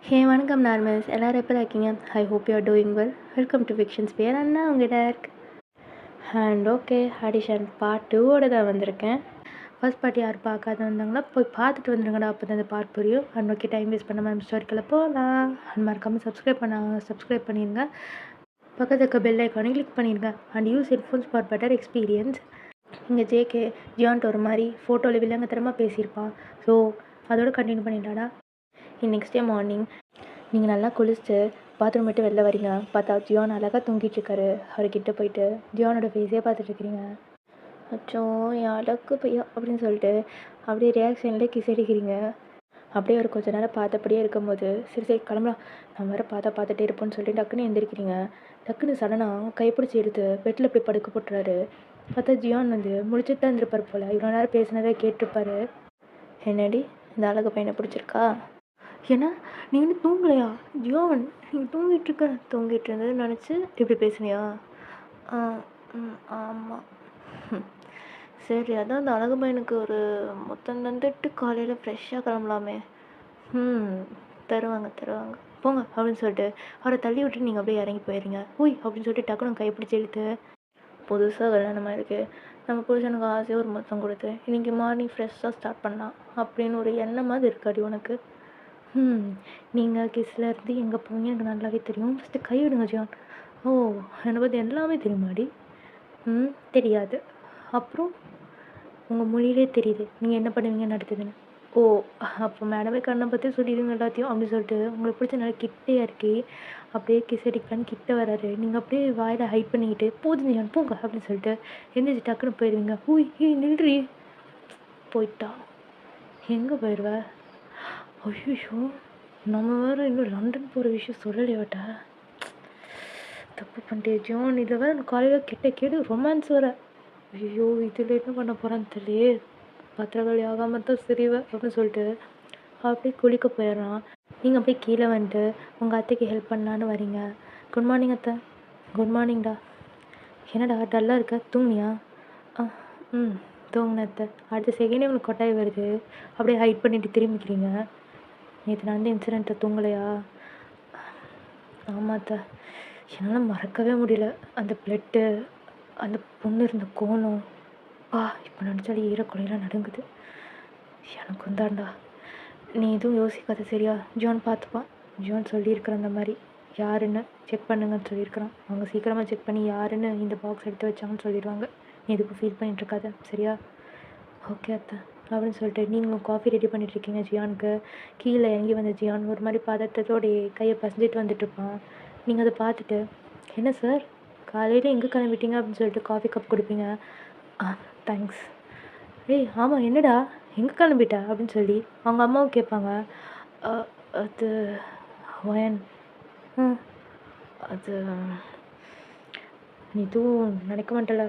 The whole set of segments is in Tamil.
ஹே வணக்கம் நார்மல்ஸ் எல்லோரும் எப்படி இருக்கீங்க? I hope you are doing well. Welcome to fictions பேர் அண்ணா உங்கள்கிட்ட இருக்கு. அண்ட் ஓகே ஆடிஷன் பார்ட் 2 தான் வந்திருக்கேன். ஃபர்ஸ்ட் பார்ட் யார் பார்க்காத வந்தாங்கன்னா போய் பார்த்துட்டு வந்துருங்கடா, அப்போ தான் அந்த பார்ட் புரியும். அண்ட் ஓகே டைம் வேஸ்ட் பண்ண மாதிரி ஸ்டோரிக்குள்ளே போகலாம். அண்ட் மறக்காமல் சப்ஸ்கிரைப் பண்ணிடுங்க. பக்கத்துக்கு இருக்க பெல் ஐக்கானே கிளிக் பண்ணிடுங்க. And use headphones for better experience. இங்கே ஜேகே ஜியான்ட்டு ஒரு மாதிரி ஃபோட்டோவில் வில்லங்கத்தனமாக பேசியிருப்பான். ஸோ அதோட கண்டினியூ பண்ணிட்டாடா. நெக்ஸ்ட் டே மார்னிங் நீங்கள் நல்லா குளிச்சுட்டு பாத்ரூம் விட்டு வெளில வரீங்க. பார்த்தா ஜியான் அழகாக தூங்கிட்டுருக்காரு. அவர்கிட்ட போயிட்டு ஜியானோட ஃபேஸே பார்த்துட்ருக்கிறீங்க. அச்சோ என் அழகு பையா அப்படின்னு சொல்லிட்டு அப்படியே ரியாக்ஷனில் கிஸ் அடிக்கிறீங்க. அப்படியே ஒரு கொஞ்சம் நேரம் பார்த்தபடியே இருக்கும்போது சரி கிளம்பலாம், நான் வேறு பார்த்துட்டே இருப்போன்னு சொல்லிட்டு டக்குன்னு எந்திரிக்கிறீங்க. டக்குன்னு சடனாக கைப்பிடிச்சி எடுத்து பெட்டில் இப்படி படுக்க போட்டுறாரு. பார்த்தா ஜியான் முடிச்சுட்டு தான் இருந்திருப்பார் போல். இவ்வளோ நேரம் பேசினதை கேட்டிருப்பாரு. என்னடி இந்த அழகு பையனை பிடிச்சிருக்கா? ஏன்னா நீ தூங்கலையா ஜியான்? நீங்கள் தூங்கிட்டு இருந்தது நினச்சி இப்படி பேசுனியா? ஆமாம். சரி அதான் அந்த அழகு பையனுக்கு ஒரு மொத்தம் தந்துட்டு காலையில் ஃப்ரெஷ்ஷாக கிளம்பலாமே. தருவாங்க போங்க அப்படின்னு சொல்லிட்டு அவரை தள்ளி விட்டு நீங்கள் அப்படியே இறங்கி போயிடுறீங்க. ஓய் அப்படின்னு சொல்லிட்டு டக்குனு கைப்பிடிச்சி இழுத்து, புதுசாக கல்யாணமாக இருக்குது, நம்ம புருஷனுக்கு ஆசையாக ஒரு மொத்தம் கொடுத்து இன்றைக்கி மார்னிங் ஃப்ரெஷ்ஷாக ஸ்டார்ட் பண்ணலாம் அப்படின்னு ஒரு எண்ணமாவது இருக்காடி உனக்கு? நீங்கள் கிஸ்ஸில் இருந்து எங்கே போவீங்க எனக்கு நல்லாவே தெரியும். ஃபஸ்ட்டு கை விடுங்க ஜியான். ஓ என்னை பற்றி எல்லாமே தெரியுமாடி? தெரியாது. அப்புறம் உங்கள் மொழியிலே தெரியுது நீங்கள் என்ன பண்ணுவீங்கன்னு அடுத்ததுன்னு. ஓ அப்போ மேடமே கண்ணை பற்றி சொல்லிடுங்க எல்லாத்தையும் அப்படின்னு சொல்லிட்டு உங்களுக்கு பிடிச்ச நல்லா கிட்டே இறக்கி அப்படியே கிஸ் அடிக்கலான்னு கிட்ட வராரு. நீங்கள் அப்படியே வாயில் ஹைட் பண்ணிக்கிட்டு போதும் ஜியான் போங்க அப்படின்னு சொல்லிட்டு எந்திரிச்சு டக்குன்னு போயிடுவீங்க. ஊய் நில்றி. போயிட்டா எங்கே போயிடுவ? ஐயோ நம்ம வேறு இன்னும் லண்டன் போகிற விஷயம் சொல்லலையாட்ட. தப்பு பண்ணிட்டே ஜியான். இதில் வேறு காலையில் கேடு ரொமான்ஸ் வர. ஐயோ இதில் என்ன பண்ண போகிறான்னு தெரியலையே. பத்திரகாளி ஆகாமல் தான் சரிவ அப்படின்னு சொல்லிட்டு அப்படியே குளிக்க போயிடுறான். நீங்கள் அப்படியே கீழே வந்துட்டு உங்கள் அத்தைக்கு ஹெல்ப் பண்ணலான்னு வரீங்க. குட் மார்னிங் அத்தை. குட் மார்னிங்டா. என்னடா டல்லாக இருக்க, தூங்கினியா? தூங்கின அத்தை. அடுத்த செகண்டே உங்களுக்கு கொட்டாய் வருது. அப்படியே ஹைட் பண்ணிட்டு திரும்பிக்கிறீங்க. நேற்று நான் இன்சிடெண்ட்டை தூங்கலையா? ஆமாம் அத்தை. என்னால் மறக்கவே முடியல. அந்த பிளட்டு, அந்த பொண்ணு இருந்த கோலம், இப்போ நினச்சாலே ஈரக்குலையெல்லாம் நடுங்குது. எனக்கு தான்டா. நீ எதுவும் யோசிக்காத சரியா? ஜான் பார்த்துப்பான். ஜான் சொல்லியிருக்கிற அந்த மாதிரி யாருன்னு செக் பண்ணுங்கன்னு சொல்லியிருக்கிறான். அவங்க சீக்கிரமாக செக் பண்ணி யாருன்னு இந்த பாக்ஸ் எடுத்து வச்சாங்கன்னு சொல்லிடுவாங்க. நீ எதுக்கும் ஃபீல் பண்ணிகிட்ருக்காத சரியா? ஓகே அத்தை அப்படின்னு சொல்லிட்டு நீங்களும் காஃபி ரெடி பண்ணிகிட்ருக்கீங்க ஜியானுக்கு. கீழே இறங்கி வந்த ஜியான் ஒரு மாதிரி பதட்டத்தோடைய கையை பசஞ்சிட்டு வந்துட்டுருப்பான். நீங்கள் அதை பார்த்துட்டு, என்ன சார் காலையில் எங்கே கிளம்பிட்டீங்க அப்படின்னு சொல்லிட்டு காஃபி கப் கொடுப்பீங்க. தேங்க்ஸ். ஏய் ஆமாம் என்னடா எங்கே கிளம்பிட்டா அப்படின்னு சொல்லி அவங்க அம்மாவும் கேட்பாங்க. அது வயன். அது நீ எதுவும் நினைக்க மாட்டல?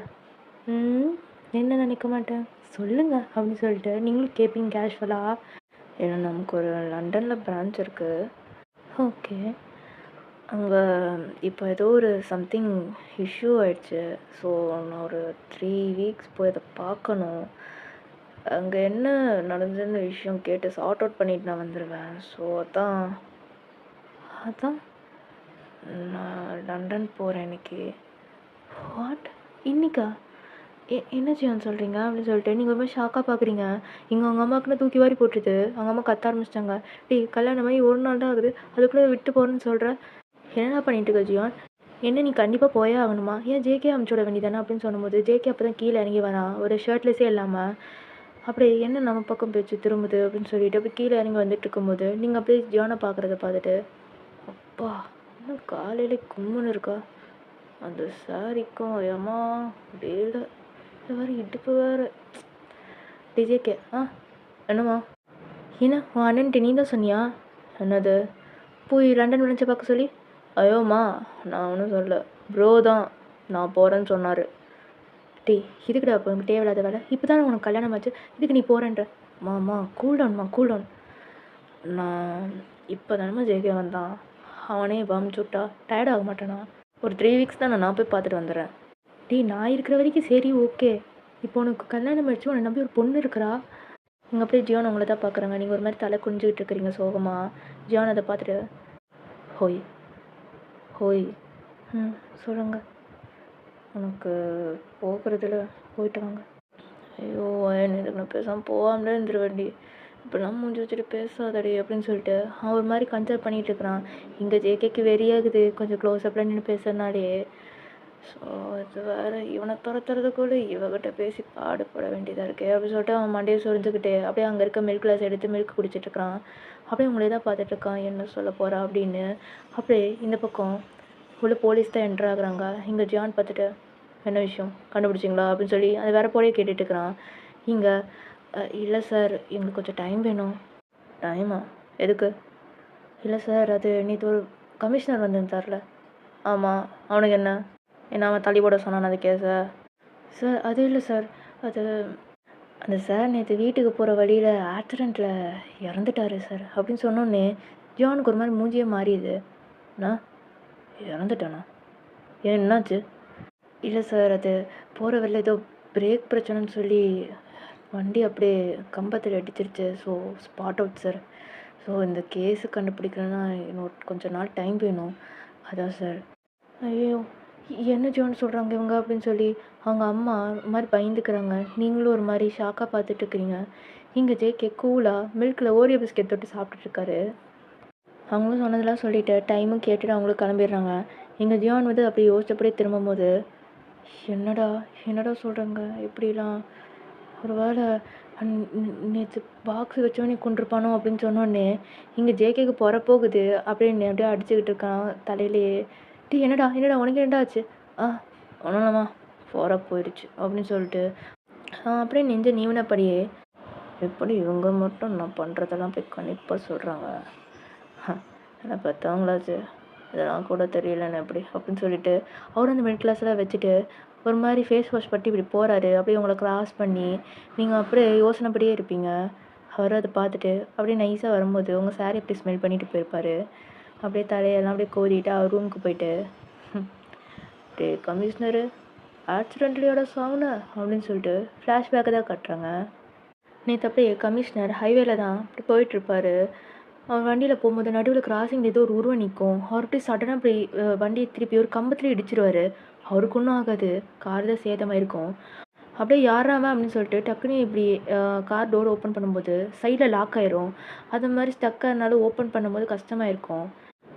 என்ன நினைக்க மாட்டேன் சொல்லுங்க அப்படின்னு சொல்லிட்டு நீங்களும் கேட்பீங்க கேஷுவலாக. ஏன்னா நமக்கு ஒரு லண்டனில் பிரான்ச் இருக்குது. ஓகே. அங்கே இப்போ ஏதோ ஒரு சம்திங் இஷ்யூ ஆயிடுச்சு. ஸோ நான் ஒரு 3 வீக்ஸ் போய் அதை பார்க்கணும். அங்கே என்ன நடந்ததுன்னு விஷயம் கேட்டு சார்ட் அவுட் பண்ணிட்டு நான் வந்துடுவேன். ஸோ அதான் நான் லண்டன் போகிறேன் இன்னைக்கு. வாட் இன்னைக்கா? என்ன ஜியான் சொல்கிறீங்க அப்படின்னு சொல்லிட்டு நீங்கள் ரொம்ப ஷாக்காக பார்க்குறீங்க. இங்கே அவங்க அம்மாவுக்குன்னு தூக்கி வாரி போட்டுருது. அவங்க அம்மா கத்த ஆரம்பிச்சிட்டாங்க. கல்யாணமாகி 1 நாள் தான் ஆகுது, அதுக்குள்ளே விட்டு போகிறேன்னு சொல்கிற. என்னடா பண்ணிட்டு இருக்க ஜியான்? என்ன நீ கண்டிப்பாக போயே ஆகணுமா? ஏன் ஜேகே அமுச்சோட வேண்டியதானே அப்படின்னு சொல்லும்போது ஜேகே அப்போ தான் கீழே இறங்கி வரான். ஒரு ஷர்ட்லெஸ்ஸே இல்லாமல். அப்படியே என்ன நம்ம பக்கம் பேச்சு திரும்புது அப்படின்னு சொல்லிட்டு அப்படி கீழே இறங்கி வந்துட்டு இருக்கும்போது நீங்கள் அப்படியே ஜியானை பார்க்குறத பார்த்துட்டு, அப்பா இன்னும் காலையில் கும்முன்னு இருக்கா அந்த சாரிக்கும் ஏமா வேலை வேறு இடுப்பு வேறு. டிஜேகே என்னம்மா? ஏன்னா உன் அண்ணன்ட்டு நீ தான் சொன்னியா? என்னது போய் லண்டன் விளைஞ்ச பார்க்க சொல்லி? ஐயோம்மா நான் ஒன்றும் சொல்ல, ப்ரோ தான் நான் போகிறேன்னு சொன்னார். இதுக்குடா அப்போ உனக்கு தேவையில்லாத வேலை? இப்போ தான் உனக்கு கல்யாணம் ஆச்சு, இதுக்கு நீ போகிறேன்ற? மாமா கூல்டவுன். நான் இப்போ தானம்மா ஜெயிக்க வந்தான், அவனே பம்ச்சு விட்டா டயர்ட் ஆக மாட்டேனா? ஒரு 3 வீக்ஸ் தான் நான் போய் பார்த்துட்டு வந்துடுறேன். நான் இருக்கிற வரைக்கும் சரி ஓகே. இப்போ உனக்கு கல்யாணம் ஆயிடுச்சு, உன்னை நம்பி ஒரு பொண்ணு இருக்கிறா. இங்கே அப்படியே ஜியான் உங்களை தான் பார்க்குறாங்க. நீங்கள் ஒரு மாதிரி தலை குனிஞ்சிக்கிட்டு இருக்கிறீங்க சோகமாக. ஜியான் அதை பார்த்துட்டு ஹோய் ஹோய் ம் சொல்லுங்க. உனக்கு போகிறதுல போயிட்டு வாங்க. ஐயோ எனக்கு நான் பேசாமல் போகாமலே இருந்துருவேன்டி. இப்படிலாம் மூஞ்சி வச்சுட்டு பேசாதடி அப்படின்னு சொல்லிட்டு அவன் ஒரு மாதிரி கன்சல்ட் பண்ணிகிட்டு இருக்கிறான். இங்கே ஜேகேக்கு வெறியாகுது கொஞ்சம் க்ளோஸ்அப்பில் நின்று பேசுறதுனாலே. ஸோ இது வேறு இவனை துரத்துறதுக்குள்ள இவகிட்ட பேசி பாடுபட வேண்டியதாக இருக்குது அப்படின்னு சொல்லிட்டு அவன் மண்டையை சொரிஞ்சுக்கிட்டு அப்படியே அங்கே இருக்க மில்க் கிளாஸ் எடுத்து மில்க் குடிச்சிட்ருக்கான். அப்படியே உங்களே தான் பார்த்துட்ருக்கான் என்ன சொல்ல போகிறா அப்படின்னு. அப்படியே இந்த பக்கம் உள்ள போலீஸ் தான் என்ட்ரு ஆகுறாங்க. இங்கே ஜான் பார்த்துட்டு என்ன விஷயம் கண்டுபிடிச்சிங்களா அப்படின்னு சொல்லி அது வேறு போலே கேட்டுட்ருக்குறான். இங்கே இல்லை சார் எங்களுக்கு கொஞ்சம் டைம் வேணும். டைமா எதுக்கு? இல்லை சார் அது நேற்று ஒரு கமிஷனர் வந்திருந்தார்ல. ஆமாம் அவனுக்கு என்ன என்ன அவன் தள்ளி போட சொன்னான் அது கேஸை? சார் அது இல்லை சார் அது அந்த சார் நேற்று வீட்டுக்கு போகிற வழியில் ஆக்சிடெண்ட்டில் இறந்துட்டாரு சார் அப்படின்னு சொன்னோன்னே ஜானுக்கு ஒரு மாதிரி மூஞ்சியே மாறிடுது. நான் இறந்துட்டானா? ஏன் என்னாச்சு? இல்லை சார் அது போகிற வழியில் ஏதோ பிரேக் பிரச்சனைன்னு சொல்லி வண்டி அப்படியே கம்பத்தில் அடிச்சிருச்சு. So spot out sir. So இந்த கேஸு கண்டுபிடிக்கணுன்னா இன்னும் கொஞ்சம் நாள் டைம் வேணும். அதான் சார். ஐயோ என்ன ஜோன்னு சொல்கிறாங்க இவங்க அப்படின்னு சொல்லி அவங்க அம்மா ஒரு மாதிரி பயந்துக்கிறாங்க. நீங்களும் ஒரு மாதிரி ஷாக்காக பார்த்துட்ருக்குறீங்க. இங்கே ஜேகே கூலாக மில்கில் ஓரியோ பிஸ்கெட் தொட்டு சாப்பிட்டுட்ருக்காரு. அவங்களும் சொன்னதெல்லாம் சொல்லிவிட்டு டைமும் கேட்டுட்டு அவங்களும் கிளம்பிடுறாங்க. எங்கள் ஜியான் வந்து அப்படி யோசிச்சப்படியே திரும்பும்போது என்னடா என்னடா சொல்கிறாங்க இப்படிலாம் ஒரு வேளை நேற்று பாக்ஸ் வச்சோன்னே கொண்டிருப்பானோ அப்படின்னு சொன்னோடனே இங்கே ஜேகேக்கு போகுது அப்படின்னு அப்படியே அடிச்சுக்கிட்டு இருக்கான் தலையிலேயே. டீ என்னடா என்னடா உனக்கு என்னடா ஆச்சு? ஒன்றும்மா போகிற போயிடுச்சு அப்படின்னு சொல்லிட்டு அப்படியே நெஞ்ச நீவினப்படியே எப்படி இவங்க மட்டும் நான் பண்ணுறதெல்லாம் போய் கண்டிப்பாக சொல்கிறாங்க. என்னை பெற்றவங்களாச்சு இதெல்லாம் கூட தெரியலன்னு எப்படி அப்படின்னு சொல்லிட்டு அவர் அந்த மிடில் கிளாஸில் வச்சுட்டு ஒரு மாதிரி ஃபேஸ் வாஷ் பட்டி இப்படி போகிறாரு. அப்படியே உங்களை க்ராஸ் பண்ணி நீங்கள் அப்படியே யோசனைப்படியே இருப்பீங்க. அவர் அதை பார்த்துட்டு அப்படியே நைஸாக வரும்போது உங்கள் சாரி அப்படி ஸ்மெல் பண்ணிட்டு போயிருப்பார். அப்படியே தலையெல்லாம் அப்படியே கோதிட்டு அவர் ரூமுக்கு போயிட்டு டே கமிஷனரு ஆக்சிடென்ட்லியோட சாவுன அப்படின்னு சொல்லிட்டு ஃப்ளாஷ்பேக்கை தான் கட்டுறாங்க. நேற்று அப்படியே கமிஷனர் ஹைவேல தான் அப்படி போயிட்டுருப்பார். அவர் வண்டியில் போகும்போது நடுவில் கிராசிங்கில் ஏதோ ஒரு உருவம் நிற்கும். அவர்கிட்ட சடனாக அப்படி வண்டியை திருப்பி ஒரு கம்பத்துலேயே இடிச்சிருவார். அவருக்கு ஒன்றும் ஆகாது, கார் தான் சேதமாக இருக்கும். அப்படியே யாராம அப்படின்னு சொல்லிட்டு டக்குன்னு இப்படி கார் டோர் ஓப்பன் பண்ணும்போது சைடில் லாக் ஆயிரும். அது மாதிரி ஸ்டக் ஆனாலும் ஓப்பன் பண்ணும்போது கஷ்டமாக இருக்கும்.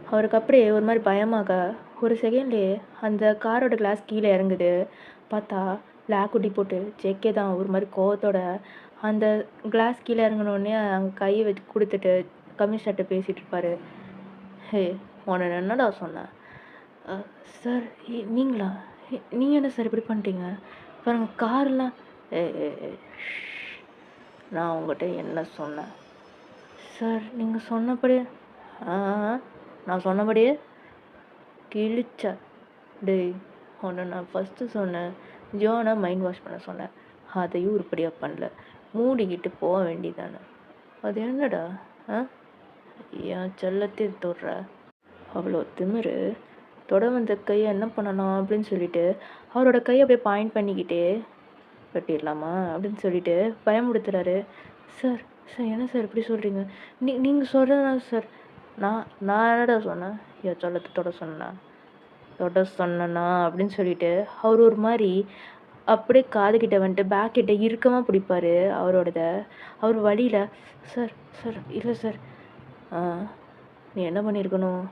அவருக்கு அப்படியே ஒரு மாதிரி பயமாக ஒரு செகண்ட்லேயே அந்த காரோட கிளாஸ் கீழே இறங்குது. பார்த்தா பிளாக் குட்டி போட்டு ஜேகே தான் ஒரு மாதிரி கோவத்தோட அந்த கிளாஸ் கீழே இறங்கினோடனே அங்கே கையை வச்சு கொடுத்துட்டு கமிஷனர்கிட்ட பேசிகிட்டு இருப்பார். ஹே உன்னை என்னடா சொன்னேன்? சார் நீங்களா? நீங்கள் என்ன சார் இப்படி பண்ணிட்டீங்க? பாருங்கள் கார்லாம் நான் உங்கள்கிட்ட என்ன சொன்னேன்? சார் நீங்கள் சொன்னபடியே நான் சொன்னபடியே கிழிச்சா? டேய் உன்னை நான் ஃபஸ்ட்டு சொன்னேன் ஜோனை மைண்ட் வாஷ் பண்ண சொன்னேன். அதையும் உருப்படியாக பண்ணல. மூடிக்கிட்டு போக வேண்டியதானே. அது என்னடா என் செல்லத்தையும் தொடுற? அவ்வளோ திமிரு. தொட வந்த கையை என்ன பண்ணலாம் அப்படின்னு சொல்லிட்டு அவரோட கையை அப்படியே பாயிண்ட் பண்ணிக்கிட்டே வெட்டிடலாமா அப்படின்னு சொல்லிட்டு பயமுடுத்துறாரு. சார் சார் என்ன சார் இப்படி சொல்கிறீங்க? நீங்கள் சொல்கிறதா சார்? நான் என்னடா சொன்னேன்? என் சொல்லத்தை தொட சொன்னேன்னா அப்படின்னு சொல்லிட்டு அவர் ஒரு மாதிரி அப்படியே காதுகிட்ட வந்துட்டு பேக் கிட்ட இறுக்கமாக பிடிப்பார் அவரோடத. அவர் வழியில் சார் சார் இல்லை சார் நீ என்ன பண்ணியிருக்கணும்?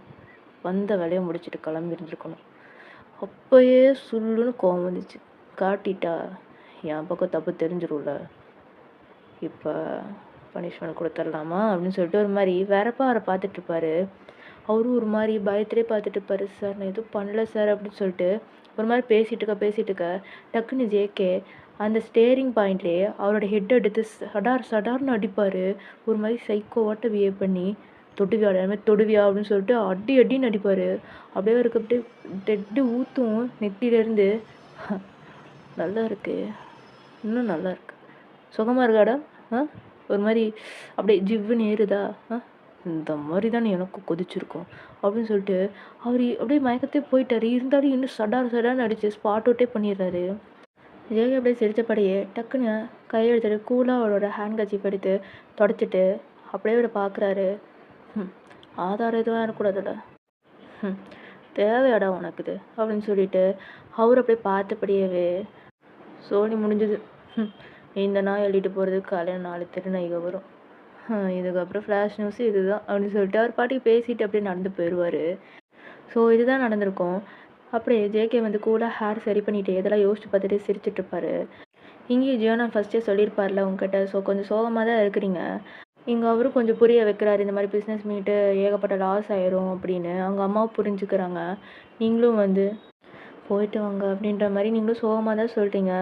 வந்த வேலையை முடிச்சுட்டு கிளம்பியிருந்துருக்கணும். அப்போயே சுள்ளுன்னு கோவம் வந்துச்சு. காட்டிட்டா என் பக்கம் தப்பு தெரிஞ்சிடும்ல. இப்போ பனிஷ்மெண்ட் கொடுத்துடலாமா அப்படின்னு சொல்லிட்டு ஒரு மாதிரி வேறப்பா அவரை பார்த்துட்ருப்பாரு. அவரும் ஒரு மாதிரி பயத்திலே பார்த்துட்ருப்பாரு. சார் நான் எதுவும் பண்ணல சார் அப்படின்னு சொல்லிட்டு ஒரு மாதிரி பேசிகிட்டு இருக்க டக்குன்னு ஜேகே அந்த ஸ்டேரிங் பாயிண்ட்லேயே அவரோட ஹெட் எடுத்து சடார்னு அடிப்பார். ஒரு மாதிரி சைக்கோவாட்ட பிஹேவ் பண்ணி தொடுவியா அப்படின்னு சொல்லிட்டு அடின்னு அடிப்பார். அப்படியே இருக்க அப்படியே டெட்டு ஊற்றும் நெத்திலேருந்து. நல்லா இருக்கு, இன்னும் நல்லா இருக்கு, சுகமாக இருக்காடா? ஒரு மாதிரி அப்படியே ஜிவ்வுன்னு ஏறுதா? இந்த மாதிரி தான் எனக்கு கொதிச்சிருக்கும் அப்படின்னு சொல்லிட்டு அவர் அப்படியே மயக்கத்தே போயிட்டார். இருந்தாலும் இன்னும் சடார்னு அடிச்சு ஸ்பாட் அவுட்டே பண்ணிடுறாரு. ஜேகே அப்படியே சிரிச்சபடியே டக்குன்னு கையை எடுத்துட்டு கூலாக அவரோட ஹேண்ட் கர்ச்சீஃப் எடுத்து தொடச்சிட்டு அப்படியே அவரை பார்க்குறாரு. ஆதாரம் எதுவும் இருக்கக்கூடாதுல்ல. தேவையாடா உனக்கு இது அப்படின்னு சொல்லிட்டு அவர் அப்படியே பார்த்தபடியவே சோனி முடிஞ்சது. இந்த நாய் எழுதிட்டு போகிறதுக்கு காலையில் 4 திருநைக வரும். இதுக்கப்புறம் ஃப்ளாஷ் நியூஸ் இதுதான் அப்படின்னு சொல்லிட்டு அவர் பாட்டுக்கு பேசிட்டு அப்படியே நடந்து போயிடுவார். ஸோ இதுதான் நடந்திருக்கும். அப்படியே ஜேகே வந்து கூலாக ஹேர் சரி பண்ணிட்டு இதெல்லாம் யோசிச்சு பார்த்துட்டு சிரிச்சிட்டு இருப்பாரு. இங்கேயும் ஜியோனா ஃபஸ்ட்டே சொல்லியிருப்பார்ல உங்ககிட்ட, ஸோ கொஞ்சம் சோகமாக தான் இருக்கிறீங்க. இங்கே அவரும் கொஞ்சம் புரிய வைக்கிறாரு, இந்த மாதிரி பிஸ்னஸ் மீட்டு ஏகப்பட்ட லாஸ் ஆயிரும் அப்படின்னு. அவங்க அம்மாவும் புரிஞ்சுக்கிறாங்க. நீங்களும் வந்து போயிட்டு வாங்க அப்படின்ற மாதிரி நீங்களும் சோகமாக தான் சொல்லிட்டீங்க.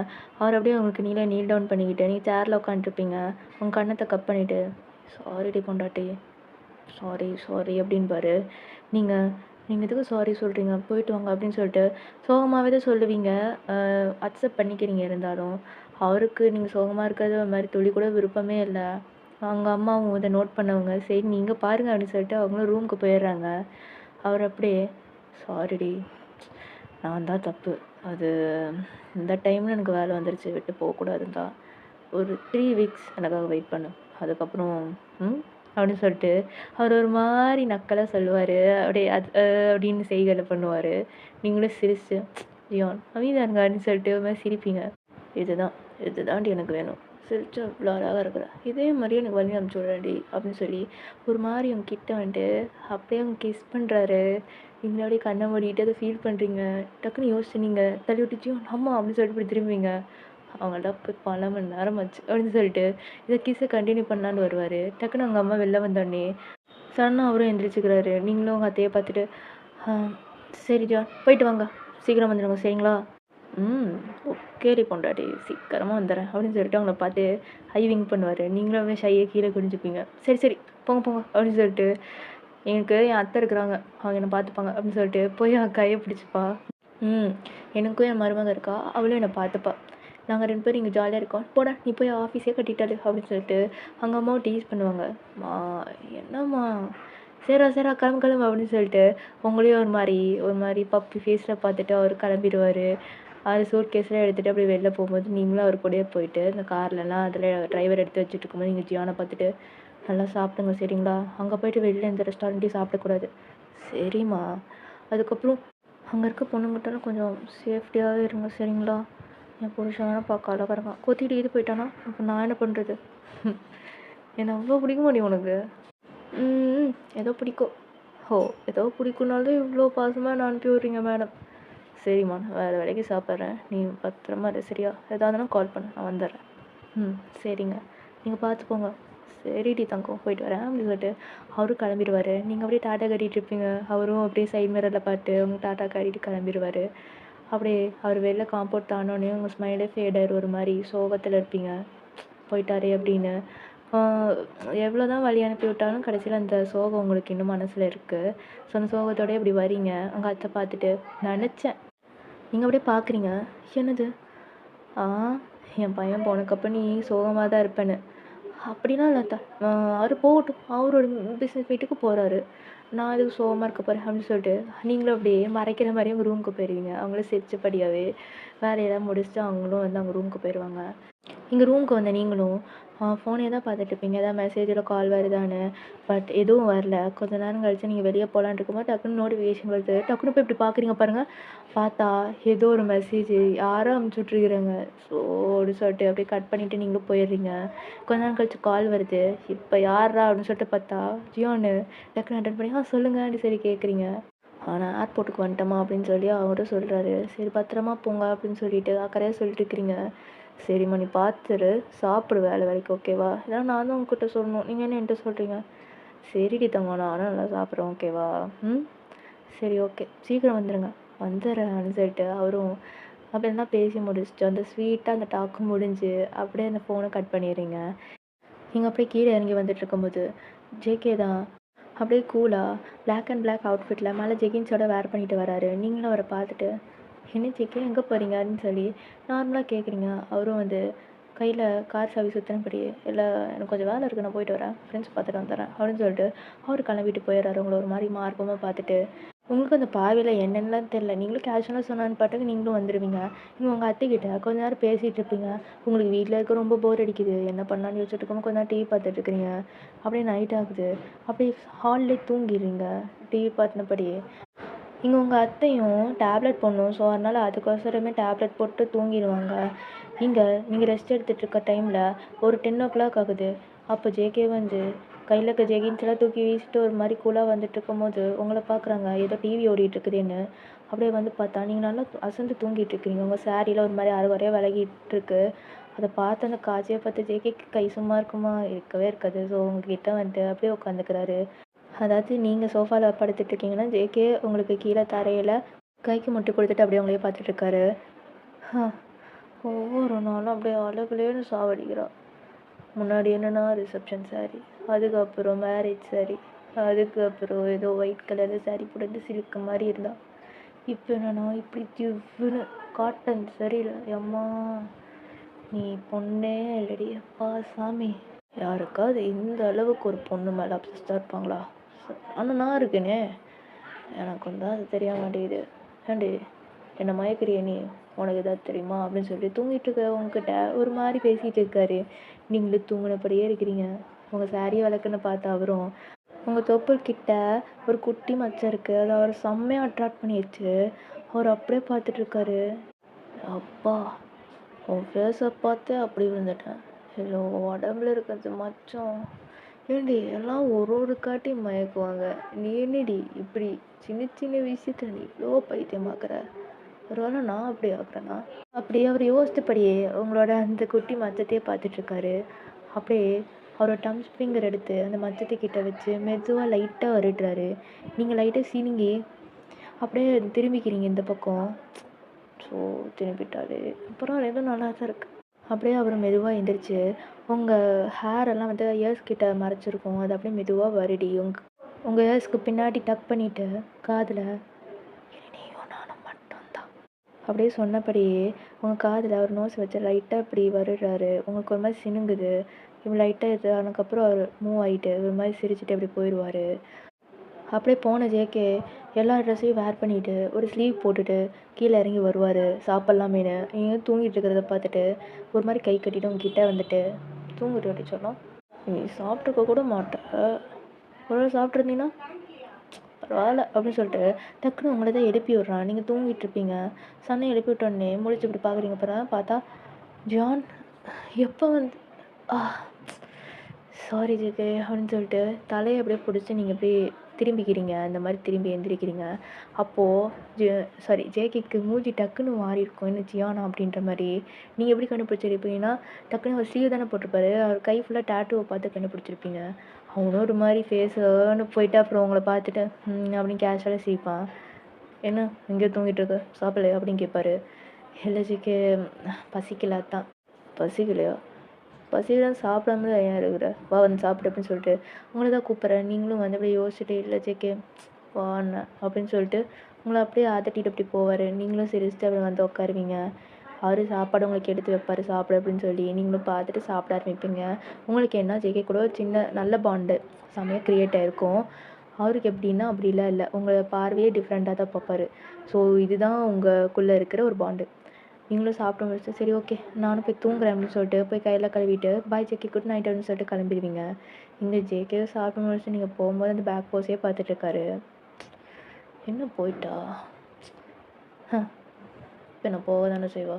அவர் அப்படியே உங்களுக்கு நீல் டவுன் பண்ணிக்கிட்டு நீங்கள் சேரில் உட்காந்துருப்பீங்க. உங்கள் கண்ணத்தை கட் பண்ணிவிட்டு சாரிடி பொண்டாட்டி, சாரி சாரி அப்படின்பாரு. நீங்கள் எதுக்கு சாரி சொல்கிறீங்க, போயிட்டு வாங்க அப்படின்னு சொல்லிட்டு சோகமாகவே தான் சொல்லுவீங்க. அக்செப்ட் பண்ணிக்கிறீங்க. இருந்தாலும் அவருக்கு நீங்கள் சோகமாக இருக்கிறது ஒரு மாதிரி துளி கூட விருப்பமே இல்லை. அவங்க அம்மாவும் இதை நோட் பண்ணவங்க, சரி நீங்கள் பாருங்கள் அப்படின்னு சொல்லிட்டு அவங்களும் ரூமுக்கு போயிடுறாங்க. அவர் அப்படியே சாரிடி, நான் தான் தப்பு, அது இந்த டைமில் எனக்கு வேலை வந்துருச்சு, விட்டு போகக்கூடாதுன்னு தான். ஒரு 3 வீக்ஸ் எனக்காக வெயிட் பண்ணு, அதுக்கப்புறம் அப்படின்னு சொல்லிட்டு அவர் ஒரு மாதிரி நக்கலாக சொல்லுவார். அப்படியே அது அப்படின்னு செய்களை பண்ணுவார். நீங்களும் சிரிச்சு ஜியான் அமைதியாருங்க அப்படின்னு சொல்லிட்டு ஒரு மாதிரி சிரிப்பீங்க. இதுதாண்டி எனக்கு வேணும், சிரிச்சா இவ்வளோ அழகாக இருக்கிற, இதே மாதிரியே எனக்கு வழி அனுப்பிச்சி விடாண்டி அப்படின்னு சொல்லி ஒரு மாதிரி அவங்க கிட்ட வந்துட்டு அப்படியே அவங்க கிஸ் பண்ணுறாரு. நீங்களே அப்படியே கண்ணை மூடிட்டு அதை ஃபீல் பண்ணுறீங்க. டக்குன்னு யோசிச்சு நீங்கள் தள்ளி விட்டு ஜியான் அம்மா அப்படின்னு சொல்லிட்டு இப்படி திரும்புவீங்க. அவங்கள்ட்ட போய் பல மணி நேரம் ஆச்சு அப்படின்னு சொல்லிட்டு இதை கிஸ்ஸை கண்டினியூ பண்ணலான்னு வருவார். டக்குன்னு அவங்க அம்மா வெளில வந்தோடனே சடனாக அவரும் எந்திரிச்சுக்கிறாரு. நீங்களும் உங்கள் அத்தையை பார்த்துட்டு சரி ஜான் போயிட்டு வாங்க, சீக்கிரம் வந்துடுங்க சரிங்களா. ஓகேடி பொண்டாட்டி, சீக்கிரமாக வந்துடுறேன் அப்படின்னு சொல்லிட்டு அவங்கள பார்த்து ஹைவிங் பண்ணுவார். நீங்களும் ஷையை கீழே குடிஞ்சுப்பீங்க. சரி சரி போங்க போங்க அப்படின்னு சொல்லிட்டு எனக்கு என் அத்தை இருக்கிறாங்க, அவங்க என்னை பார்த்துப்பாங்க அப்படின்னு சொல்லிட்டு போய் அவன் கையை பிடிச்சிப்பா. எனக்கும் என் மருமக இருக்கா, அவளும் என்னை பார்த்துப்பா, நாங்கள் 2 பேரும் இங்கே ஜாலியாக இருக்கோம், போடா நீ போய் ஆஃபீஸே கட்டிட்டாரு அப்படின்னு சொல்லிட்டு அவங்க அம்மாவை டீஸ் பண்ணுவாங்க. என்னம்மா சரா கிளம்பு அப்படின்னு சொல்லிட்டு உங்களையும் ஒரு மாதிரி பப்பி ஃபேஸில் பார்த்துட்டு அவர் கிளம்பிடுவார். அது சூட் கேஸில் எடுத்துகிட்டு அப்படியே வெளில போகும்போது நீங்களும் அவர் கூடயே போயிட்டு இந்த கார்லலாம் அதில் டிரைவர் எடுத்து வச்சுட்டு இருக்கும்போது நீங்கள் ஜியானை பார்த்துட்டு நல்லா சாப்பிடுங்க சரிங்களா, அங்கே போய்ட்டு வெளியில் எந்த ரெஸ்டாரண்ட்டையும் சாப்பிடக்கூடாது சரிம்மா, அதுக்கப்புறம் அங்கே இருக்க பொண்ணுங்கிட்டலாம் கொஞ்சம் சேஃப்டியாகவே இருங்க சரிங்களா, என் புருஷன் வேணால் பார்க்க அழகாக இருக்கான், கொத்திட்டு இது போயிட்டானா இப்போ நான் என்ன பண்ணுறது, என்னை அவ்வளோ பிடிக்குமா நீ உனக்கு, ஏதோ பிடிக்கும், ஏதோ பிடிக்கும்னாலும் இவ்வளோ பாசமாக நான் அனுப்பி விட்றீங்க மேடம், சரிம்மா நான் வேறு வேலைக்கு சாப்பிட்றேன், நீ பத்திரமா இரு சரியா, எதாவதுனா கால் பண்ணு நான் வந்துடுறேன். சரிங்க நீங்கள் பார்த்துப்போங்க, சரிடி தங்கம் போயிட்டு வரேன் அப்படின்னு சொல்லிட்டு அவரும் கிளம்பிடுவார். நீங்கள் அப்படியே டாட்டா கட்டிகிட்டு இருப்பீங்க, அவரும் அப்படியே சைட் மிரரில் பார்த்து அவங்க டாட்டா காட்டிட்டு கிளம்பிடுவார். அப்படியே அவர் வெளில காம்பவுண்ட் தாண்டோடனே உங்கள் ஸ்மைலே ஃபேட் ஆயிடும், ஒரு மாதிரி சோகத்தில் இருப்பீங்க, போயிட்டாரே அப்படின்னு. எவ்வளோ தான் வழி அனுப்பி விட்டாலும் கடைசியில் அந்த சோகம் உங்களுக்கு இன்னும் மனசில் இருக்குது. ஸோ அந்த சோகத்தோடய இப்படி வரீங்க. அங்கே அத்தை பார்த்துட்டு நினச்சேன் நீங்கள் அப்படியே பார்க்குறீங்க, என்னது என் பையன் போனக்கப்போ நீ சோகமாக தான் இருப்பேன்னு, அப்படிலாம் இல்லை அத்தை, அவர் போகட்டும், அவரோட பிஸ்னஸ் வீட்டுக்கு போகிறாரு, நான் எதுக்கு சோகமாக இருக்க போகிறேன் அப்படின்னு சொல்லிட்டு நீங்களும் அப்படியே மறைக்கிற மாதிரி அவங்க ரூமுக்கு போயிடுவீங்க. அவங்களும் சிரிச்சபடியாகவே வேலையெல்லாம் முடிச்சுட்டு அவங்களும் வந்து அவங்க ரூமுக்கு போயிடுவாங்க. இங்கே ரூமுக்கு வந்த நீங்களும் ஃபோனே தான் பார்த்துட்ருப்பீங்க, ஏதாவது மெசேஜில் கால் வருதான்னு. பட் எதுவும் வரல. கொஞ்ச நேரம் கழிச்சு நீங்கள் வெளியே போகலான்னு இருக்கும்போது டக்குன்னு நோட்டிஃபிகேஷன் வருது. டக்குன்னு போய் இப்படி பார்க்குறீங்க பாருங்கள், பார்த்தா ஏதோ ஒரு மெசேஜ் யாரோ அனுப்பிச்சி விட்ருக்குறாங்க. ஸோ அப்படின்னு சொல்லிட்டு அப்படியே கட் பண்ணிவிட்டு நீங்களும் போயிடுறீங்க. கொஞ்ச நேரம் கழிச்சு கால் வருது. இப்போ யாரா அப்படின்னு சொல்லிட்டு பார்த்தா ஜியோன்னு. டக்குன்னு அட்டன் பண்ணி சொல்லுங்கள் அப்படி சரி கேட்குறீங்க. நான் ஏர்போர்ட்டுக்கு வந்துட்டோமா அப்படின்னு சொல்லி அவரும் சொல்கிறாரு. சரி பத்திரமா போங்க அப்படின்னு சொல்லிட்டு அக்கறையாக சொல்லிட்டு இருக்கிறீங்க. சரிம்மா நீ பார்த்துரு, சாப்பிடு வேலைக்கு ஓகேவா, ஏன்னா நான் தான் உங்ககிட்ட சொல்லணும், நீங்கள் என்ன என்கிட்ட சொல்கிறீங்க, சரிடி தங்கம் நானும் நல்லா சாப்பிட்றேன் ஓகேவா, சரி ஓகே சீக்கிரம் வந்துடுங்க, வந்துடுறேன்னு சொல்லிட்டு அவரும் அப்படின்னா பேசி முடிச்சுட்டு அந்த ஸ்வீட்டாக அந்த டாக்கு முடிஞ்சு அப்படியே அந்த ஃபோனை கட் பண்ணிடுறீங்க. நீங்கள் அப்படியே கீழே இறங்கி வந்துட்டு இருக்கும்போது ஜேகே தான் அப்படியே கூலாக பிளாக் அண்ட் பிளாக் அவுட்ஃபிட்டில் மேலே ஜெகின்ஸோட வேர் பண்ணிட்டு வராரு. நீங்களும் அவரை பார்த்துட்டு என்ன ஜேகே எங்கே போகிறீங்க அப்படின்னு சொல்லி நார்மலாக கேட்குறீங்க. அவரும் வந்து கையில் கார் சாவி சுற்றினபடி இல்லை எனக்கு கொஞ்சம் வேலை இருக்குது, நான் போயிட்டு வரேன், ஃப்ரெண்ட்ஸ் பார்த்துட்டு வந்துடுறேன் அப்படின்னு சொல்லிட்டு அவர் கிளம்பிட்டு போயிடுறாரு. உங்களை ஒரு மாதிரி மார்க்கமாக பார்த்துட்டு உங்களுக்கு அந்த பார்வையில் என்னென்னலாம் தெரில. நீங்களும் கேஷுவலாக சொன்னான்னு பாட்டுக்கு நீங்களும் வந்துடுவீங்க. நீங்க உங்க அத்தைக்கிட்ட கொஞ்ச நேரம் பேசிகிட்டு இருப்பீங்க. உங்களுக்கு வீட்டில் இருக்க ரொம்ப போர் அடிக்குது. என்ன பண்ணலான்னு யோசிச்சுட்டு இருக்கும்போது கொஞ்ச நேரம் டிவி பார்த்துட்டு இருக்கிறீங்க. அப்படியே நைட் ஆகுது. அப்படியே ஹால்லே தூங்கிடுறீங்க டிவி பார்த்தினபடியே. இங்கே உங்கள் அத்தையும் டேப்லெட் போடணும். ஸோ அதனால் அதுக்கோசரமே டேப்லெட் போட்டு தூங்கிடுவாங்க. இங்கே நீங்கள் ரெஸ்ட் எடுத்துகிட்டு இருக்க டைமில் ஒரு 10 o'clock ஆகுது. அப்போ ஜேகே வந்து கையில் இருக்க ஜெகின்ஸ்லாம் தூக்கி வீசிட்டு ஒரு மாதிரி கூலாக வந்துட்டு இருக்கும்போது உங்களை பார்க்குறாங்க. ஏதோ டிவி ஓடிட்டு இருக்குதுன்னு. அப்படியே வந்து பார்த்தா நீங்கள் நல்லா அசந்து தூங்கிட்டு இருக்கிறீங்க. உங்கள் சாரியில் ஒரு மாதிரி அரைகுறையாக விலகிட்டு இருக்கு. அதை பார்த்து அந்த காட்சியை பார்த்து ஜேகேக்கு கை சும்மா இருக்குமா? இருக்கவே இருக்காது. ஸோ உங்ககிட்ட வந்துட்டு அப்படியே உட்காந்துக்கிறாரு. அதாவது நீங்கள் சோஃபாவில் படுத்துட்டு இருக்கீங்கன்னா ஜேகே உங்களுக்கு கீழே தரையில் கைக்கு முட்டு கொடுத்துட்டு அப்படியே உங்களையே பார்த்துட்ருக்காரு. ஒவ்வொரு நாளும் அப்படியே அழகுலேன்னு சாவடிக்கிறா. முன்னாடி என்னென்னா ரிசப்ஷன் சாரீ, அதுக்கப்புறம் மேரேஜ் சாரீ, அதுக்கப்புறம் ஏதோ ஒயிட் கலரில் சாரீ போட்டு சில்க்கு மாதிரி இருந்தா. இப்போ என்னன்னா இப்படி ஜிவ்வுன்னு காட்டன் சரியில்லை. அம்மா நீ பொண்ணே இல்லடி. அப்பா சாமி, யாருக்காவது இந்த அளவுக்கு ஒரு பொண்ணு மேலே அப்சஸ்டாக இருப்பாங்களா? ஆனால் நான் இருக்கேனே, எனக்கு வந்து அது தெரிய மாட்டேங்குது. ஏண்டி என்னை மயக்கிறிய நீ? உனக்கு எதாவது தெரியுமா? அப்படின்னு சொல்லி தூங்கிட்டு இருக்க உங்ககிட்ட ஒரு மாதிரி பேசிகிட்டு இருக்காரு. நீங்களும் தூங்கினபடியே இருக்கிறீங்க. உங்கள் சாரியை விளக்குன்னு பார்த்து அவரும் உங்கள் தொப்புள்கிட்ட ஒரு குட்டி மச்சம் இருக்குது. அது அவர் செம்மையாக அட்ராக்ட் பண்ணிடுச்சு. அவர் அப்படியே பார்த்துட்ருக்காரு. அப்பா உன் ஃபேஸை பார்த்து அப்படி விழுந்துட்டேன். இல்லை உடம்புல இருக்கிறது மச்சம். ஏண்டி எல்லாம் ஒரு காட்டி மயக்குவாங்க. நீ என்னடி இப்படி சின்ன சின்ன விஷயத்துல நீ இவ்வளோ பைத்தியமாக்குற? ஒருவேளை நான் அப்படி ஆக்குறேன்னா? அப்படியே அவர் யோசித்தபடியே உங்களோட அந்த குட்டி மச்சத்தையே பார்த்துட்ருக்காரு. அப்படியே அவரோட டம்ஸ் ஃபிங்கர் எடுத்து அந்த மச்சத்துக்கிட்ட வச்சு மெதுவாக லைட்டாக வருடுறாரு. நீங்கள் லைட்டாக சீனிங்கி அப்படியே திரும்பிக்கிறீங்க இந்த பக்கம். ஸோ திரும்பிட்டாரு. அப்புறம் எதுவும் நல்லா தான் இருக்குது. அப்படியே அவர் மெதுவாக எந்திரிச்சு உங்கள் ஹேரெல்லாம் வந்து இயர்ஸ் கிட்ட மறைச்சிருக்கும். அதை அப்படியே மெதுவாக வருடி உங்கள் இயர்ஸ்க்கு பின்னாடி டக் பண்ணிவிட்டு காதில் நீயும் நானும் மட்டும்தான் அப்படியே சொன்னபடியே உங்கள் காதில் அவர் நோஸ் வச்சு லைட்டாக இப்படி வருடுறாரு. உங்களுக்கு ஒரு மாதிரி சினுங்குது. இப்படி லைட்டாக இது அதுக்கப்புறம் அவர் மூவ் ஆகிட்டு ஒரு மாதிரி சிரிச்சுட்டு அப்படி போயிடுவார். அப்படியே போன ஜேகே எல்லா ட்ரெஸ்ஸையும் வேர் பண்ணிவிட்டு ஒரு ஸ்லீவ் போட்டுட்டு கீழே இறங்கி வருவார். சாப்பிட்லாமேனு நீங்கள் தூங்கிட்டு இருக்கிறத பார்த்துட்டு ஒரு மாதிரி கை கட்டிட்டு உங்ககிட்ட வந்துட்டு தூங்கிட்டு அப்படி சொன்னோம். நீ சாப்பிட்ருக்க கூட மாட்டேன். ஒரு சாப்பிட்ருந்தீங்கன்னா பரவாயில்ல அப்படின்னு சொல்லிட்டு டக்குன்னு உங்களை தான் எழுப்பி விட்றான். நீங்கள் தூங்கிட்டு இருப்பீங்க. சன்னை எழுப்பி விட்டோடனே முழிச்சு இப்படி பார்க்குறீங்க. அப்புறம் பார்த்தா ஜான் எப்போ வந்து சாரி ஜேகே அப்படின்னு சொல்லிட்டு தலையை அப்படியே பிடிச்சி நீங்கள் அப்படியே திரும்பிக்கிறீங்க. இந்த மாதிரி திரும்பி எந்திரிக்கிறீங்க. அப்போது ஜேகேக்கு மூஞ்சி டக்குன்னு மாறி இருக்கும். என்ன ஜியானா அப்படின்ற மாதிரி. நீங்கள் எப்படி கண்டுபிடிச்சிருப்பீங்கன்னா டக்குன்னு அவர் ஸ்லீவ் தானே போட்டிருப்பாரு. அவர் கை ஃபுல்லாக டேட்டூவை பார்த்து கண்டுபிடிச்சிருப்பீங்க. அவனும் ஒரு மாதிரி ஃபேஸுன்னு போயிட்டு அப்புறம் உங்களை பார்த்துட்டு அப்படின்னு கேஷுவலாக சிரிப்பான். என்ன எங்கேயோ தூங்கிட்டு இருக்க சாப்பிடலையா அப்படின்னு கேட்பாரு. இல்லை ஜேகே பசிக்கல தான். பசிக்கலையா? பசிதான் சாப்பிடாம ஏன் இருக்கிற? வா வந்து சாப்பிடு அப்படின்னு சொல்லிட்டு உங்களை தான் கூப்பிட்றேன். நீங்களும் வந்து அப்படியே யோசிச்சுட்டு இல்லை ஜேகே வாண்ண அப்படின்னு சொல்லிட்டு உங்களை அப்படியே அதட்டிட்டு அப்படி போவார். நீங்களும் சிரிச்சுட்டு அப்படி வந்து உட்காருவீங்க. அவர் சாப்பாடு உங்களுக்கு எடுத்து வைப்பார் சாப்பிடு அப்படின்னு சொல்லி நீங்களும் பார்த்துட்டு சாப்பிட ஆரம்பிப்பீங்க. உங்களுக்கு என்ன ஜேகே கூட ஒரு சின்ன நல்ல பாண்டு செம்மையாக க்ரியேட் ஆகிருக்கும். அவருக்கு எப்படின்னா அப்படிலாம் இல்லை. உங்களை பார்வையே டிஃப்ரெண்ட்டாக தான் பார்ப்பார். ஸோ இதுதான் உங்களுக்குள்ளே இருக்கிற ஒரு பாண்டு. நீங்களும் சாப்பிட்டு முடிச்சுட்டு சரி ஓகே நானும் போய் தூங்குறேன் அப்படின்னு சொல்லிட்டு போய் கையில் கழுவிட்டு பாய் ஜேகே குட் நைட் அப்படின்னு சொல்லிட்டு கிளம்பிடுவீங்க. இங்கே ஜேகே சாப்பிட்டு முடிச்சுட்டு நீங்கள் போகும்போது அந்த பேக் போஸே பார்த்துட்ருக்காரு. என்ன போயிட்டா? இப்போ நான் போக தானே செய்வா?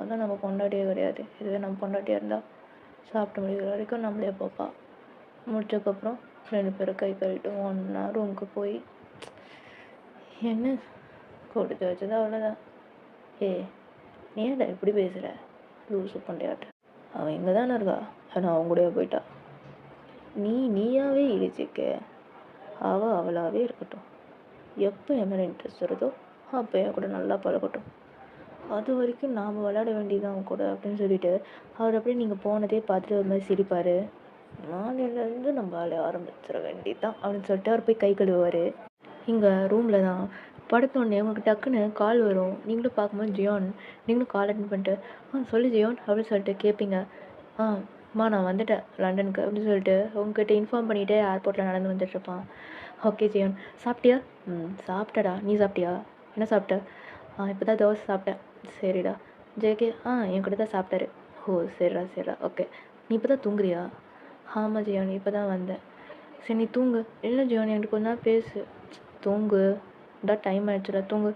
அதான் நம்ம பொண்டாட்டியே கிடையாது. இதுவே நம்ம பொண்டாட்டியாக இருந்தால் சாப்பிட்டு முடிக்கிற வரைக்கும் நம்மளே பார்ப்பா. முடிச்சதுக்கப்புறம் 2 பேரும் கை கழுவிட்டு ஒன்றா ரூமுக்கு போய் என்ன கொடுத்து வச்சது அவ்வளோதான். நீ ஏன்டா இப்படி பேசுகிற? லூசு பண்டையாட்ட. அவன் இங்கே தானே இருக்கா? ஆனால் அவன் கூடயே போயிட்டா. நீயாவே இடிச்சிக்க. அவளாவே இருக்கட்டும். எப்போ என் மேலே இன்ட்ரெஸ்ட் வருதோ அப்போ என் கூட நல்லா பழகட்டும். அது வரைக்கும் நாம் விளையாட வேண்டியது அவன் கூட அப்படின்னு சொல்லிட்டு அவர் அப்படியே நீங்கள் போனதே பார்த்துட்டு ஒரு மாதிரி சிரிப்பார். நாளையிலேருந்து நம்ம விளையாட ஆரம்பிச்சிட வேண்டியதுதான் அப்படின்னு சொல்லிட்டு அவர் போய் கை கழுவுவார். இங்கே ரூமில் தான் படுத்தோடனே உங்களுக்கு டக்குன்னு கால் வரும். நீங்களும் பார்க்கும்போது ஜியான் நீங்களும் கால் அட்டன் பண்ணிட்டு சொல்லு ஜியான் அப்படின்னு சொல்லிட்டு கேட்பீங்க. நான் வந்துட்டேன் லண்டனுக்கு அப்படின்னு சொல்லிட்டு உங்ககிட்ட இன்ஃபார்ம் பண்ணிவிட்டு ஏர்போர்ட்டில் நடந்து வந்துட்டுருப்பான். ஓகே ஜியான். சாப்பிட்டியா? சாப்பிட்டடா. நீ சாப்பிட்டியா? என்ன சாப்பிட்ட? இப்போ தான் தோசை சாப்பிட்டேன். சரிடா. ஜேகே என் கூட தான் சாப்பிட்டாரு. ஓ சரிடா சரிடா. ஓகே. நீ இப்போ தான் தூங்குறியா? ஆமாம் ஜியான், இப்போ தான் வந்தேன். சரி நீ தூங்கு. இல்லை ஜியான், என்கிட்ட கொஞ்ச நேரம் பேசு. தூங்கு. இதான் டைம் ஆயிடுச்சுல, தூங்கு.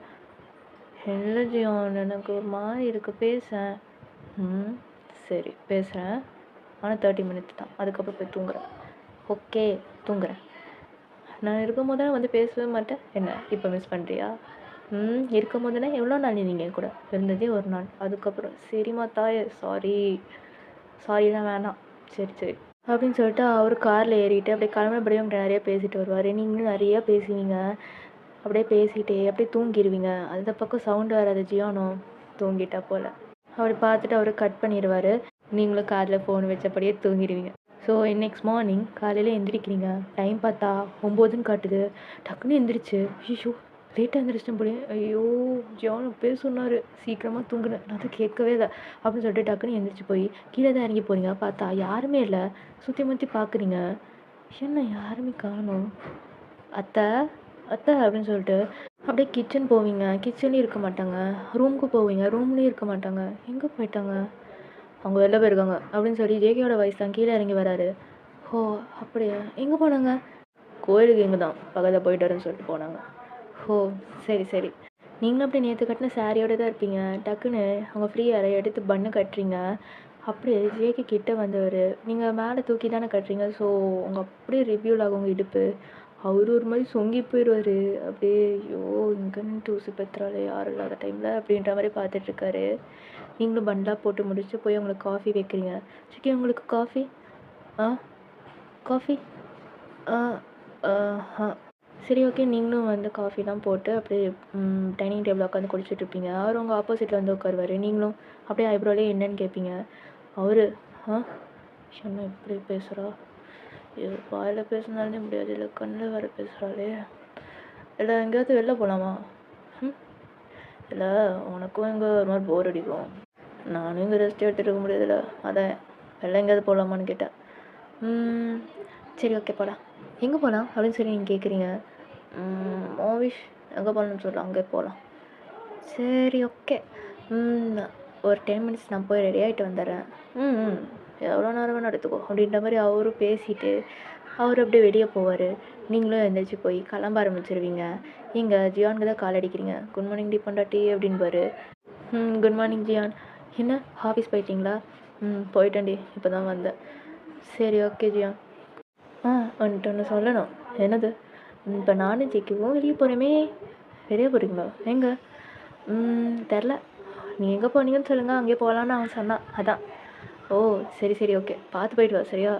இல்லை ஜியான், எனக்கு ஒரு மாதிரி இருக்கு, பேசேன். சரி பேசுகிறேன். ஆனால் 30 மினிட்ஸ் தான், அதுக்கப்புறம் போய் தூங்குறேன். ஓகே தூங்குறேன். நான் இருக்கும் போது வந்து பேசவே மாட்டேன். என்ன இப்போ மிஸ் பண்ணுறியா? இருக்கும் போதுனா எவ்வளோ நாள் நீங்கள் கூட இருந்ததே ஒரு நாள். அதுக்கப்புறம் சரிம்மா தாயே, சாரிலாம் வேணாம். சரி சரி அப்படின்னு சொல்லிட்டு அவர் காரில் ஏறிட்டு அப்படியே கிளம்புறபடியே உங்கள்கிட்ட நிறைய பேசிட்டு வருவார். நீங்களும் நிறையா பேசுவீங்க. அப்படியே பேசிகிட்டே அப்படியே தூங்கிடுவீங்க. அந்த பக்கம் சவுண்டு வராது. ஜியானும் தூங்கிட்டா போல். அப்படி பார்த்துட்டு அவர் கட் பண்ணிடுவார். நீங்களும் காதில் ஃபோன் வச்சபடியே தூங்கிடுவீங்க. ஸோ நெக்ஸ்ட் மார்னிங் காலையில் எந்திரிக்கிறீங்க. டைம் பார்த்தா 9ன்னு காட்டுது. டக்குன்னு எந்திரிச்சு ஐயோ லேட்டாக எந்திரிச்சிட்டேன் போலே. ஐயோ ஜியான் பேர் சொன்னார் சீக்கிரமாக தூங்குனேன், நான் தான் கேட்கவே இல்லை அப்படின்னு சொல்லிட்டு டக்குன்னு எந்திரிச்சு போய் கீழே தான் இறங்கி போகிறீங்க. பார்த்தா யாருமே இல்லை. சுற்றி முற்றி பார்க்குறீங்க. என்ன யாருமே காணோம். அத்தை அத்தை அப்படின்னு சொல்லிட்டு அப்படியே கிச்சன் போவீங்க. கிச்சன்லேயும் இருக்க மாட்டாங்க. ரூமுக்கு போவீங்க. ரூம்லேயும் இருக்க மாட்டாங்க. எங்கே போயிட்டாங்க? அவங்க வெளில போயிருக்காங்க அப்படின்னு சொல்லி ஜேகேயோட வயசு தான் கீழே இறங்கி வராரு. ஓ அப்படியா, எங்கே போனாங்க? கோயிலுக்கு இங்கே தான் பக்கத்தில் போயிட்டு வரேன்னு சொல்லிட்டு போனாங்க. ஓ சரி சரி. நீங்களும் அப்படி நேற்று கட்டின சாரியோடு தான் இருப்பீங்க. டக்குன்னு அவங்க ஃப்ரீயாக எடுத்து பன்னு கட்டுறீங்க. அப்படியே ஜேகே கிட்டே வந்தவர். நீங்கள் மேலே தூக்கி தானே கட்டுறீங்க. ஸோ உங்கள் அப்படியே ரிவ்யூல் ஆகும் உங்கள் இடுப்பு. அவர் ஒரு மாதிரி சொங்கி போயிடுவார். அப்படியே ஐயோ இங்கன்னு தூசு பெத்துறாள் யாரும் இல்லாத டைமில் அப்படின்ற மாதிரி பார்த்துட்ருக்காரு. நீங்களும் பண்டலாக போட்டு முடிச்சு போய் உங்களுக்கு காஃபி வைக்கிறீங்க. சிக்கி உங்களுக்கு காஃபி? காஃபி சரி ஓகே. நீங்களும் வந்து காஃபிலாம் போட்டு அப்படியே டைனிங் டேபிள் உட்காந்து குடிச்சிட்ருப்பீங்க. அவர் உங்கள் ஆப்போசிட்டில் வந்து உட்காருவார். நீங்களும் அப்படியே ஐப்ரோலே என்னன்னு கேட்பீங்க. அவர் என்ன இப்படி பேசுகிறா? இது வாயில் பேசினாலே முடியாது, இல்லை கண்ணில் வேறு பேசுகிறாளே. இல்லை எங்கேயாவது வெளில போகலாமா? இல்லை உனக்கும் இங்கே ஒரு மாதிரி போர் அடிக்கும். நானும் இங்கே ரெஸ்ட் எடுத்துகிட்டு இருக்க முடியாதுல்ல, அதான் வெளில எங்கேயாவது போகலாமான்னு கேட்டேன். சரி ஓகே போகலாம். எங்கே போகலாம் அப்படின்னு சொல்லி நீங்கள் கேட்குறீங்க. மூவிஸ் எங்கே போகலான்னு சொல்லலாம், அங்கே போகலாம். சரி ஓகே. ஒரு 10 மினிட்ஸ் நான் போய் ரெடி ஆகிட்டு வந்துடுறேன். எவ்வளோ நேரம் வேணும் எடுத்துக்கோ அப்படின்ற மாதிரி அவரும் பேசிட்டு அவர் அப்படியே வெளியே போவார். நீங்களும் எழுந்திரிச்சு போய் கிளம்ப ஆரம்பிச்சிருவீங்க. இங்கே ஜியானுக்கு தான் கால் அடிக்கிறீங்க. குட் மார்னிங் டி பொண்டாட்டி அப்படின்பாரு. Good morning Ziyan. என்ன ஆஃபீஸ் போயிட்டீங்களா? போயிட்டேன்டி, இப்போ தான் வந்தேன். சரி ஓகே ஜியான். வந்துட்டு ஒன்று சொல்லணும். என்னது? இப்போ நானும் ஜெக்கிவும் வெளியே போகிறோமே. வெளியே போகிறீங்களா? எங்கே? தெரில. நீ எங்கே போனீங்கன்னு சொல்லுங்கள், அங்கே போகலான்னு அவன் சொன்னான், அதான். ஓ சரி சரி ஓகே, பார்த்து போயிட்டு வா சரியா?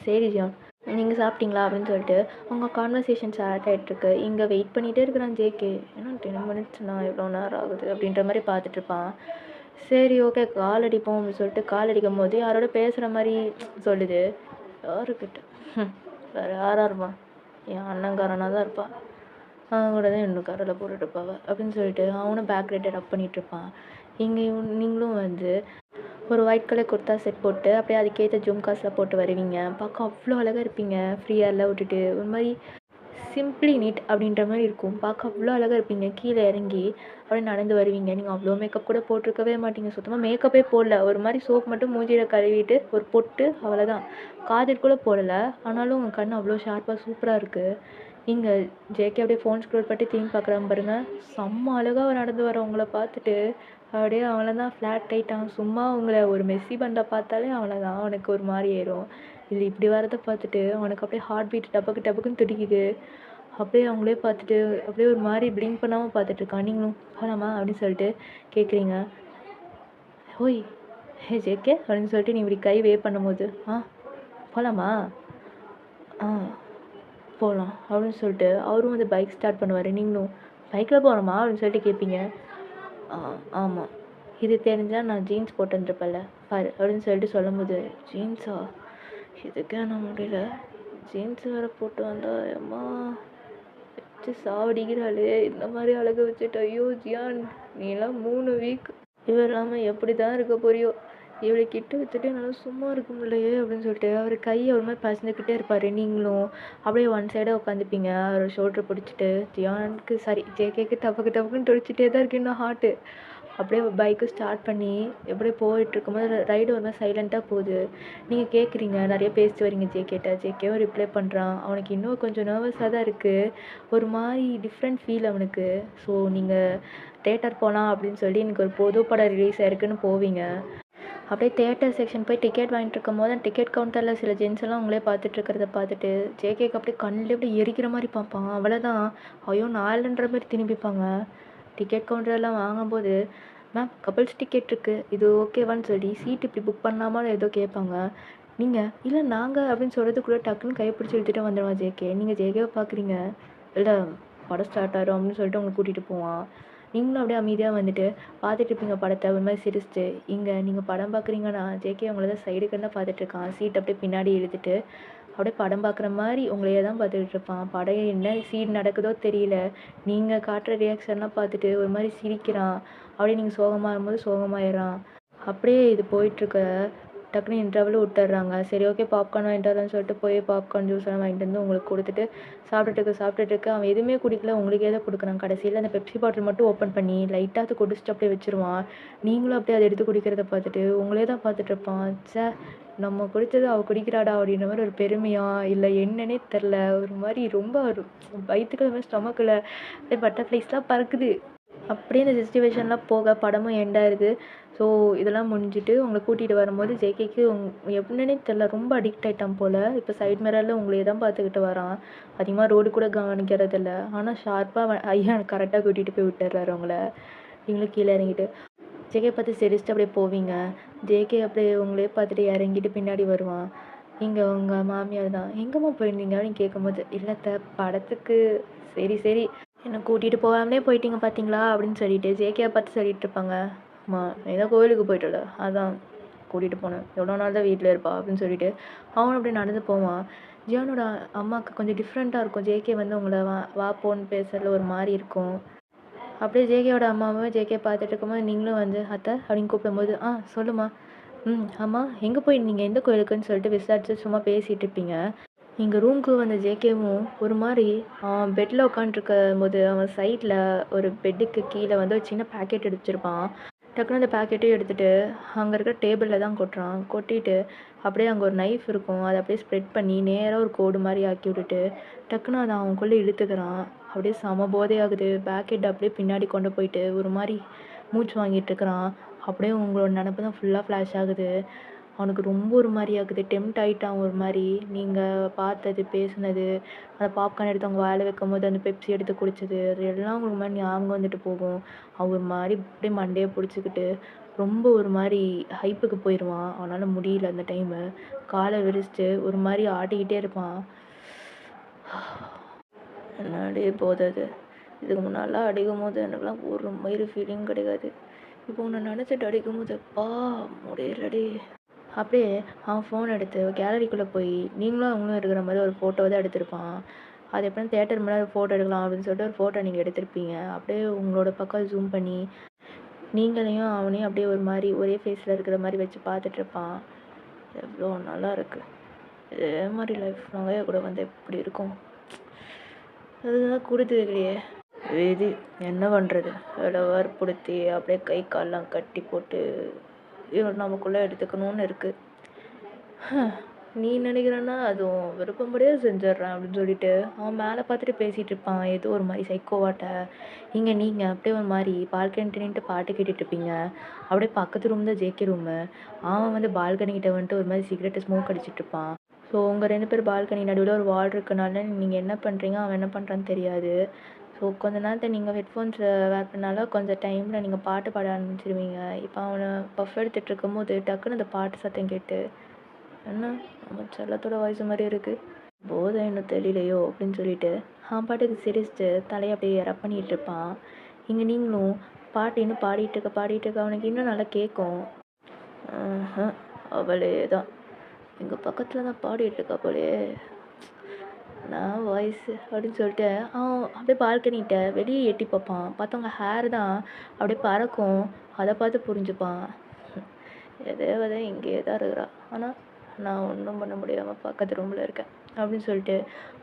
சரி ஜியான். நீங்கள் சாப்பிட்டீங்களா அப்படின்னு சொல்லிட்டு உங்கள் கான்வர்சேஷன் ஸ்டார்ட் ஆகிட்டுருக்கு. இங்கே வெயிட் பண்ணிகிட்டே இருக்கிறான் ஜேகே. ஏன்னா 10 மினிட்ஸ்னா எவ்வளோ நேரம் ஆகுது அப்படின்ற மாதிரி பார்த்துட்ருப்பான். சரி ஓகே கால் அடிப்போம் அப்படின்னு சொல்லிட்டு கால் அடிக்கும் போது யாரோட பேசுகிற மாதிரி சொல்லுது. யாருக்கிட்ட? வேறு யாராக இருப்பான்? என் அண்ணங்காரனாக தான் இருப்பான். அவன் கூட தான் இன்னும் கரையில் போட்டுட்ருப்பாங்க அப்படின்னு சொல்லிட்டு அவனும் பேக் ரைட்டை ரப் பண்ணிகிட்ருப்பான். இங்கே நீங்களும் வந்து ஒரு ஒயிட் கலர் குர்த்தா செட் போட்டு அப்படியே அதுக்கேற்ற ஜும்காஸில் போட்டு வருவீங்க. பார்க்க அவ்வளோ அழகாக இருப்பீங்க. ஃப்ரீயாக விட்டுட்டு ஒரு மாதிரி சிம்பிளி நீட் அப்படின்ற மாதிரி இருக்கும். பார்க்க அவ்வளோ அழகாக இருப்பீங்க. கீழே இறங்கி அப்படியே நடந்து வருவீங்க. நீங்கள் அவ்வளோ மேக்கப் கூட போட்டிருக்கவே மாட்டீங்க. சுத்தமாக மேக்கப்பே போடல. ஒரு மாதிரி சோப் மட்டும் மூஞ்சியில் கழுவிட்டு ஒரு பொட்டு அவ்வளோதான். காதில் கூட போடலை. ஆனாலும் உங்கள் கண் அவ்வளோ ஷார்ப்பாக சூப்பராக இருக்குது. இங்கே ஜேகே அப்படியே ஃபோன் ஸ்க்ரோல் பண்ணி திரும்பி பார்க்குறான் பாருங்க. செம்ம அழகாக நடந்து வரவங்கள பார்த்துட்டு அப்படியே அவளை தான் ஃப்ளாட் ஆகிட்டான். சும்மா அவங்கள ஒரு மெஸ்ஸி பண்டை பார்த்தாலே அவ்வளோதான் அவனுக்கு ஒரு மாதிரி ஏறும். இது இப்படி வரதை பார்த்துட்டு அவனுக்கு அப்படியே ஹார்ட் பீட் டபக்கு டபக்குன்னு துடிக்குது. அப்படியே அவங்களே பார்த்துட்டு அப்படியே ஒரு மாதிரி பிளிங்க் பண்ணாமல் பார்த்துட்ருக்கான். நீங்களும் போகலாமா அப்படின்னு சொல்லிட்டு கேட்குறீங்க. ஓய் ஹே ஜேகே அப்படின்னு சொல்லிட்டு நீ இப்படி கை வேவ் பண்ணும்போது போகலாமா? போகலாம் அப்படின்னு சொல்லிட்டு அவரும் வந்து பைக் ஸ்டார்ட் பண்ணுவார். நீங்களும் பைக்கில் போகிறோமா அப்படின்னு சொல்லிட்டு கேட்பீங்க. ஆமாம், இது தெரிஞ்சால் நான் ஜீன்ஸ் போட்டு வந்துருப்பேன்ல பாரு அப்படின்னு சொல்லிட்டு சொல்லும்போது, ஜீன்ஸா? இதுக்கே நான் முடியல, ஜீன்ஸ் வேறு போட்டு வந்தால் அம்மா வச்சு சாவடிக்கிறாளே, இந்த மாதிரி அழக வச்சுட்டு. ஐயோ ஜியான், நீ எல்லாம் 3 வீக் இவர் இல்லாமல் எப்படி தான் இருக்க போறியோ. இவளை கிட்ட வச்சுட்டு என்னால் சும்மா இருக்க முடியலையே அப்படின்னு சொல்லிட்டு அவர் கையை ஒரு மாதிரி பசந்துக்கிட்டே இருப்பார். நீங்களும் அப்படியே ஒன் சைடாக உட்காந்துப்பீங்க அவர் ஷோல்டர் பிடிச்சிட்டு. ஜியானுக்கு சாரி ஜேகேக்கு டபக்கு டபக்குன்னு துடிச்சிட்டே தான் இருக்கு இன்னும் ஹார்ட்டு. அப்படியே பைக்கு ஸ்டார்ட் பண்ணி எப்படியே போயிட்டுருக்கும்போது ரைடு ஒரு மாதிரி சைலண்ட்டாக போகுது. நீங்கள் கேட்குறீங்க, நிறைய பேசிட்டு வரீங்க ஜேகேட்ட. ஜேகேவும் ரிப்ளை பண்ணுறான். அவனுக்கு இன்னும் கொஞ்சம் நர்வஸாக தான் இருக்குது. ஒரு மாதிரி டிஃப்ரெண்ட் ஃபீல் அவனுக்கு. ஸோ நீங்கள் தேட்டர் போகலாம் அப்படின்னு சொல்லி எனக்கு ஒரு புது படம் ரிலீஸ் ஆயிருக்குன்னு போவீங்க. அப்படியே தேட்டர் செக்ஷன் போய் டிக்கெட் வாங்கிட்டு இருக்கும்போது அந்த டிக்கெட் கவுண்டரில் சில ஜென்ஸ் எல்லாம் உங்களே பார்த்துட்டு இருக்கிறத பார்த்துட்டு ஜேகேக்கு அப்படியே கண்ணில் அப்படியே எரிக்கிற மாதிரி பார்ப்பான். அவ்வளோதான், ஐயோ நாலுன்ற மாதிரி திரும்பிப்பாங்க. டிக்கெட் கவுண்டரெல்லாம் வாங்கும்போது மேம் கப்புள்ஸ் டிக்கெட் இருக்குது, இது ஓகேவான்னு சொல்லி சீட் இப்படி புக் பண்ணலாமான்னு ஏதோ கேட்பாங்க. நீங்கள் இல்லை நாங்கள் அப்படின்னு சொல்கிறதுக்குள்ளே டக்குன்னு கைப்பிடிச்சி இழுத்துட்டு வந்துடுவான் ஜேகே. நீங்கள் ஜேகேவை பார்க்குறீங்க, இல்லை படம் ஸ்டார்ட் ஆகிடும் அப்படின்னு சொல்லிட்டு உங்களை கூட்டிகிட்டு போவான். நீங்களும் அப்படியே அமைதியாக வந்துட்டு பார்த்துட்டு இருப்பீங்க படத்தை ஒரு மாதிரி சிரிச்சிட்டு. இங்கே நீங்கள் படம் பார்க்குறீங்கன்னா ஜேகே உங்களை தான் சைடு கண்ணாக பார்த்துட்ருக்கான். சீட் அப்படியே பின்னாடி இழுத்துட்டு அப்படியே படம் பார்க்குற மாதிரி உங்களையே தான் பார்த்துக்கிட்டு இருப்பான். படம் என்ன சீன் நடக்குதோ தெரியல. நீங்கள் காட்டுற ரியாக்ஷன்லாம் பார்த்துட்டு ஒரு மாதிரி சிரிக்கிறான். அப்படியே நீங்கள் சோகமாக இருக்கும்போது சோகமாயிடுறான். அப்படியே இது போயிட்டுருக்க டக்குன்னு இன்டர்வல் விட்டுறாங்க. சரி ஓகே பாப்கார்ன் வாங்கிட்டு வரேன்னு சொல்லிட்டு போய் பாப்கார்ன் ஜூஸ் எல்லாம் வாங்கிட்டு வந்து உங்களுக்கு கொடுத்துட்டு சாப்பிட்டுட்டு இருக்க அவன் எதுவுமே குடிக்கல, உங்களுக்கே தான் கொடுக்குறான். கடைசியில் அந்த பெப்சி பாட்டில் மட்டும் ஓப்பன் பண்ணி லைட்டாக அது குடிச்சிட்டு அப்படியே வச்சிருவான். நீங்களும் அப்படியே அதை எடுத்து குடிக்கிறத பார்த்துட்டு உங்களே தான் பார்த்துட்டு இருப்பான். சே நம்ம குடித்தது அவள் குடிக்கிறாடா அப்படின்ற மாதிரி ஒரு பெருமையா இல்லை என்னன்னே தெரில. ஒரு மாதிரி ரொம்ப ஒரு வயிற்றுக்கு மாதிரி ஸ்டொமக்கில் அப்படியே பட்டர்ஃப்ளைஸ்லாம் பறக்குது. அப்படியே இந்த சிச்சுவேஷன்லாம் போக படமும் எண்டாயிருது. ஸோ இதெல்லாம் முடிஞ்சுட்டு உங்களை கூட்டிகிட்டு வரும்போது ஜேகேக்கு எப்படின்னே தெரில, ரொம்ப அடிக்ட் ஆகிட்டான் போல். இப்போ சைட் மிரரில் உங்களையே தான் பார்த்துக்கிட்டு வரான். அதிகமாக ரோடு கூட கவனிக்கிறதில்ல. ஆனால் ஷார்ப்பாக ஐயா கரெக்டாக கூட்டிகிட்டு போய் விட்டுறாரு அவங்கள. நீங்களும் கீழே இறங்கிட்டு ஜேகே பார்த்து சிரிச்சிட்டு அப்படியே போவீங்க. ஜேகே அப்படியே உங்களே பார்த்துட்டு இறங்கிட்டு பின்னாடி வருவான். இங்கே உங்கள் மாமியார் தான் எங்கேம்மா போயிருந்தீங்க அப்படின்னு கேட்கும்போது, இல்லைத்த படத்துக்கு. சரி சரி என்னை கூட்டிகிட்டு போகாமலே போயிட்டீங்க பார்த்தீங்களா அப்படின்னு சொல்லிட்டு ஜேகேவை பார்த்து சொல்லிட்டு இருப்பாங்க. அம்மா நீ தான் கோவிலுக்கு போயிட்டல, அதான் கூட்டிகிட்டு போனேன், எவ்வளோ நாள் தான் வீட்டில் இருப்பா அப்படின்னு சொல்லிட்டு அவனும் அப்படியே நடந்து போவான். ஜியானோட அம்மாவுக்கு கொஞ்சம் டிஃப்ரெண்ட்டாக இருக்கும். ஜேகே வந்து உங்களை வா போன்னு பேசுறதுல ஒரு மாதிரி இருக்கும். அப்படியே ஜேகேவோட அம்மாவும் ஜேகே பார்த்துட்டு இருக்கும்போது நீங்களும் வந்து அத்தை அப்படின்னு கூப்பிடும்போது சொல்லுமா. ஆமாம் எங்கே போயிருந்தீங்க எந்த கோயிலுக்குன்னு சொல்லிட்டு விசாரிச்சு சும்மா பேசிகிட்டு இருப்பீங்க. எங்கள் ரூமுக்கு வந்த ஜேகேவும் ஒரு மாதிரி பெட்டில் உட்காண்ட்ருக்கும் போது அவன் சைடில் ஒரு பெட்டுக்கு கீழே வந்து ஒரு சின்ன பேக்கெட் எடுத்துருப்பான். டக்குன்னு அந்த பேக்கெட்டையும் எடுத்துகிட்டு அங்கே இருக்கிற டேபிளில் தான் கொட்டுறான். கொட்டிட்டு அப்படியே அங்கே ஒரு நைஃப் இருக்கும், அதை அப்படியே ஸ்ப்ரெட் பண்ணி நேராக ஒரு கோடு மாதிரி ஆக்கி விட்டுட்டு டக்குன்னு அதை அவனுக்குள்ளே இழுத்துக்கிறான். அப்படியே செம போதையாகுது. பேக்கெட் அப்படியே பின்னாடி கொண்டு போயிட்டு ஒரு மாதிரி மூச்சு வாங்கிட்டு இருக்கிறான். அப்படியே உங்களோட நினப்பு தான் ஃபுல்லாக ஃப்ளாஷ் ஆகுது. அவனுக்கு ரொம்ப ஒரு மாதிரி ஆகுது. டெம்ப்ட் ஆகிட்டான் ஒரு மாதிரி. நீங்கள் பார்த்தது பேசுனது, அந்த பாப்கார்ன் எடுத்து அவங்க வாயில் வைக்கும்போது அந்த பெப்சி எடுத்து குடித்தது, அது எல்லாம் உங்களுக்கு மாதிரி ஞாபகம் வந்துட்டு போகும். அவன் ஒரு மாதிரி அப்படியே மண்டையை பிடிச்சிக்கிட்டு ரொம்ப ஒரு மாதிரி ஹைப்புக்கு போயிடுவான். அவனால் முடியல அந்த டைமு. காலை விரிச்சிட்டு ஒரு மாதிரி ஆட்டிக்கிட்டே இருப்பான். என்னடி போகுது அது. இதுக்கு முன்னாலாம் அடிக்கும் போது எனக்குலாம் ஒரு மயிறு ஃபீலிங் கிடையாது. இப்போ உன்னை நினச்சிட்டு அடிக்கும் போது முடியலடி. அப்படியே அவன் ஃபோன் எடுத்து கேலரிக்குள்ளே போய் நீங்களும் அவங்களும் இருக்கிற மாதிரி ஒரு ஃபோட்டோ தான் எடுத்திருப்பான். அது எப்படின்னா தேட்டர் முன்னாடி ஒரு ஃபோட்டோ எடுக்கலாம் அப்படின்னு சொல்லிட்டு ஒரு ஃபோட்டோ நீங்கள் எடுத்திருப்பீங்க. அப்படியே உங்களோட பக்கம் ஜூம் பண்ணி நீங்களையும் அவனையும் அப்படியே ஒரு மாதிரி ஒரே ஃபேஸில் இருக்கிற மாதிரி வச்சு பார்த்துட்ருப்பான். எவ்வளோ நல்லா இருக்குது. இதே மாதிரி லைஃப் நிறைய கூட வந்து எப்படி இருக்கும். அதுதான் கொடுத்தது இல்லையே விதி, என்ன பண்ணுறது. வேலை வற்புறுத்தி அப்படியே கை காலெலாம் கட்டி போட்டு இவன் நமக்குள்ளே எடுத்துக்கணும்னு இருக்குது. நீ நினைக்கிறேன்னா அதுவும் விருப்பப்படியே செஞ்சிட்றேன் அப்படின்னு சொல்லிட்டு அவன் மேலே பார்த்துட்டு பேசிகிட்டு இருப்பான் ஏதோ ஒரு மாதிரி சைக்கோவாட்ட. இங்கே நீங்கள் அப்படியே ஒரு மாதிரி பால்கனி நின்ட்டு பாட்டு கேட்டுட்ருப்பீங்க. அப்படியே பக்கத்து ரூம் தான் ஜேகே ரூமு. அவன் வந்து பால்கனிக்கிட்ட வந்துட்டு ஒரு மாதிரி சிகரெட்டை ஸ்மோக் அடிச்சிட்ருப்பான். ஸோ உங்கள் 2 பேர் பால்கனி நடுவில் ஒரு வால் இருக்கனால நீங்கள் என்ன பண்ணுறீங்க அவன் என்ன பண்ணுறான்னு தெரியாது. ஸோ கொஞ்ச நேரத்தை நீங்கள் ஹெட்ஃபோன்ஸ் வேர் பண்ணால கொஞ்சம் டைமில் நீங்கள் பாட்டு பாட ஆரம்பிச்சிருவீங்க. இப்போ அவனை பஃப் எடுத்துகிட்டு இருக்கும்போது டக்குன்னு அந்த பாட்டு சத்தம் கேட்டு என்ன நம்ம செல்லத்தோட வாய்ஸ் மாதிரி இருக்குது, போதை இன்னும் தெரியலையோ அப்படின்னு சொல்லிட்டு அவன் பாட்டுக்கு சிரிச்சிட்டு தலையை அப்படியே இற பண்ணிகிட்டு இருப்பான். இங்கே நீங்களும் பாட்டு இன்னும் பாடிட்டு இருக்க அவனுக்கு இன்னும் நல்லா கேட்கும். அவளே தான் எங்கள் பக்கத்தில் தான் பாடிட்டு இருக்கா போலே நான் வாய்ஸு அப்படின்னு சொல்லிட்டு அவன் அப்படியே பால்கனிகிட்ட வெளியே எட்டி பார்ப்பான். பார்த்தவங்க ஹேர் தான் அப்படியே பறக்கும். அதை பார்த்து புரிஞ்சுப்பான். தேவதை இங்கேயே தான் இருக்கிறா, ஆனால் நான் ஒன்றும் பண்ண முடியாமல் பக்கத்து ரூமில் இருக்கேன் அப்படின்னு சொல்லிட்டு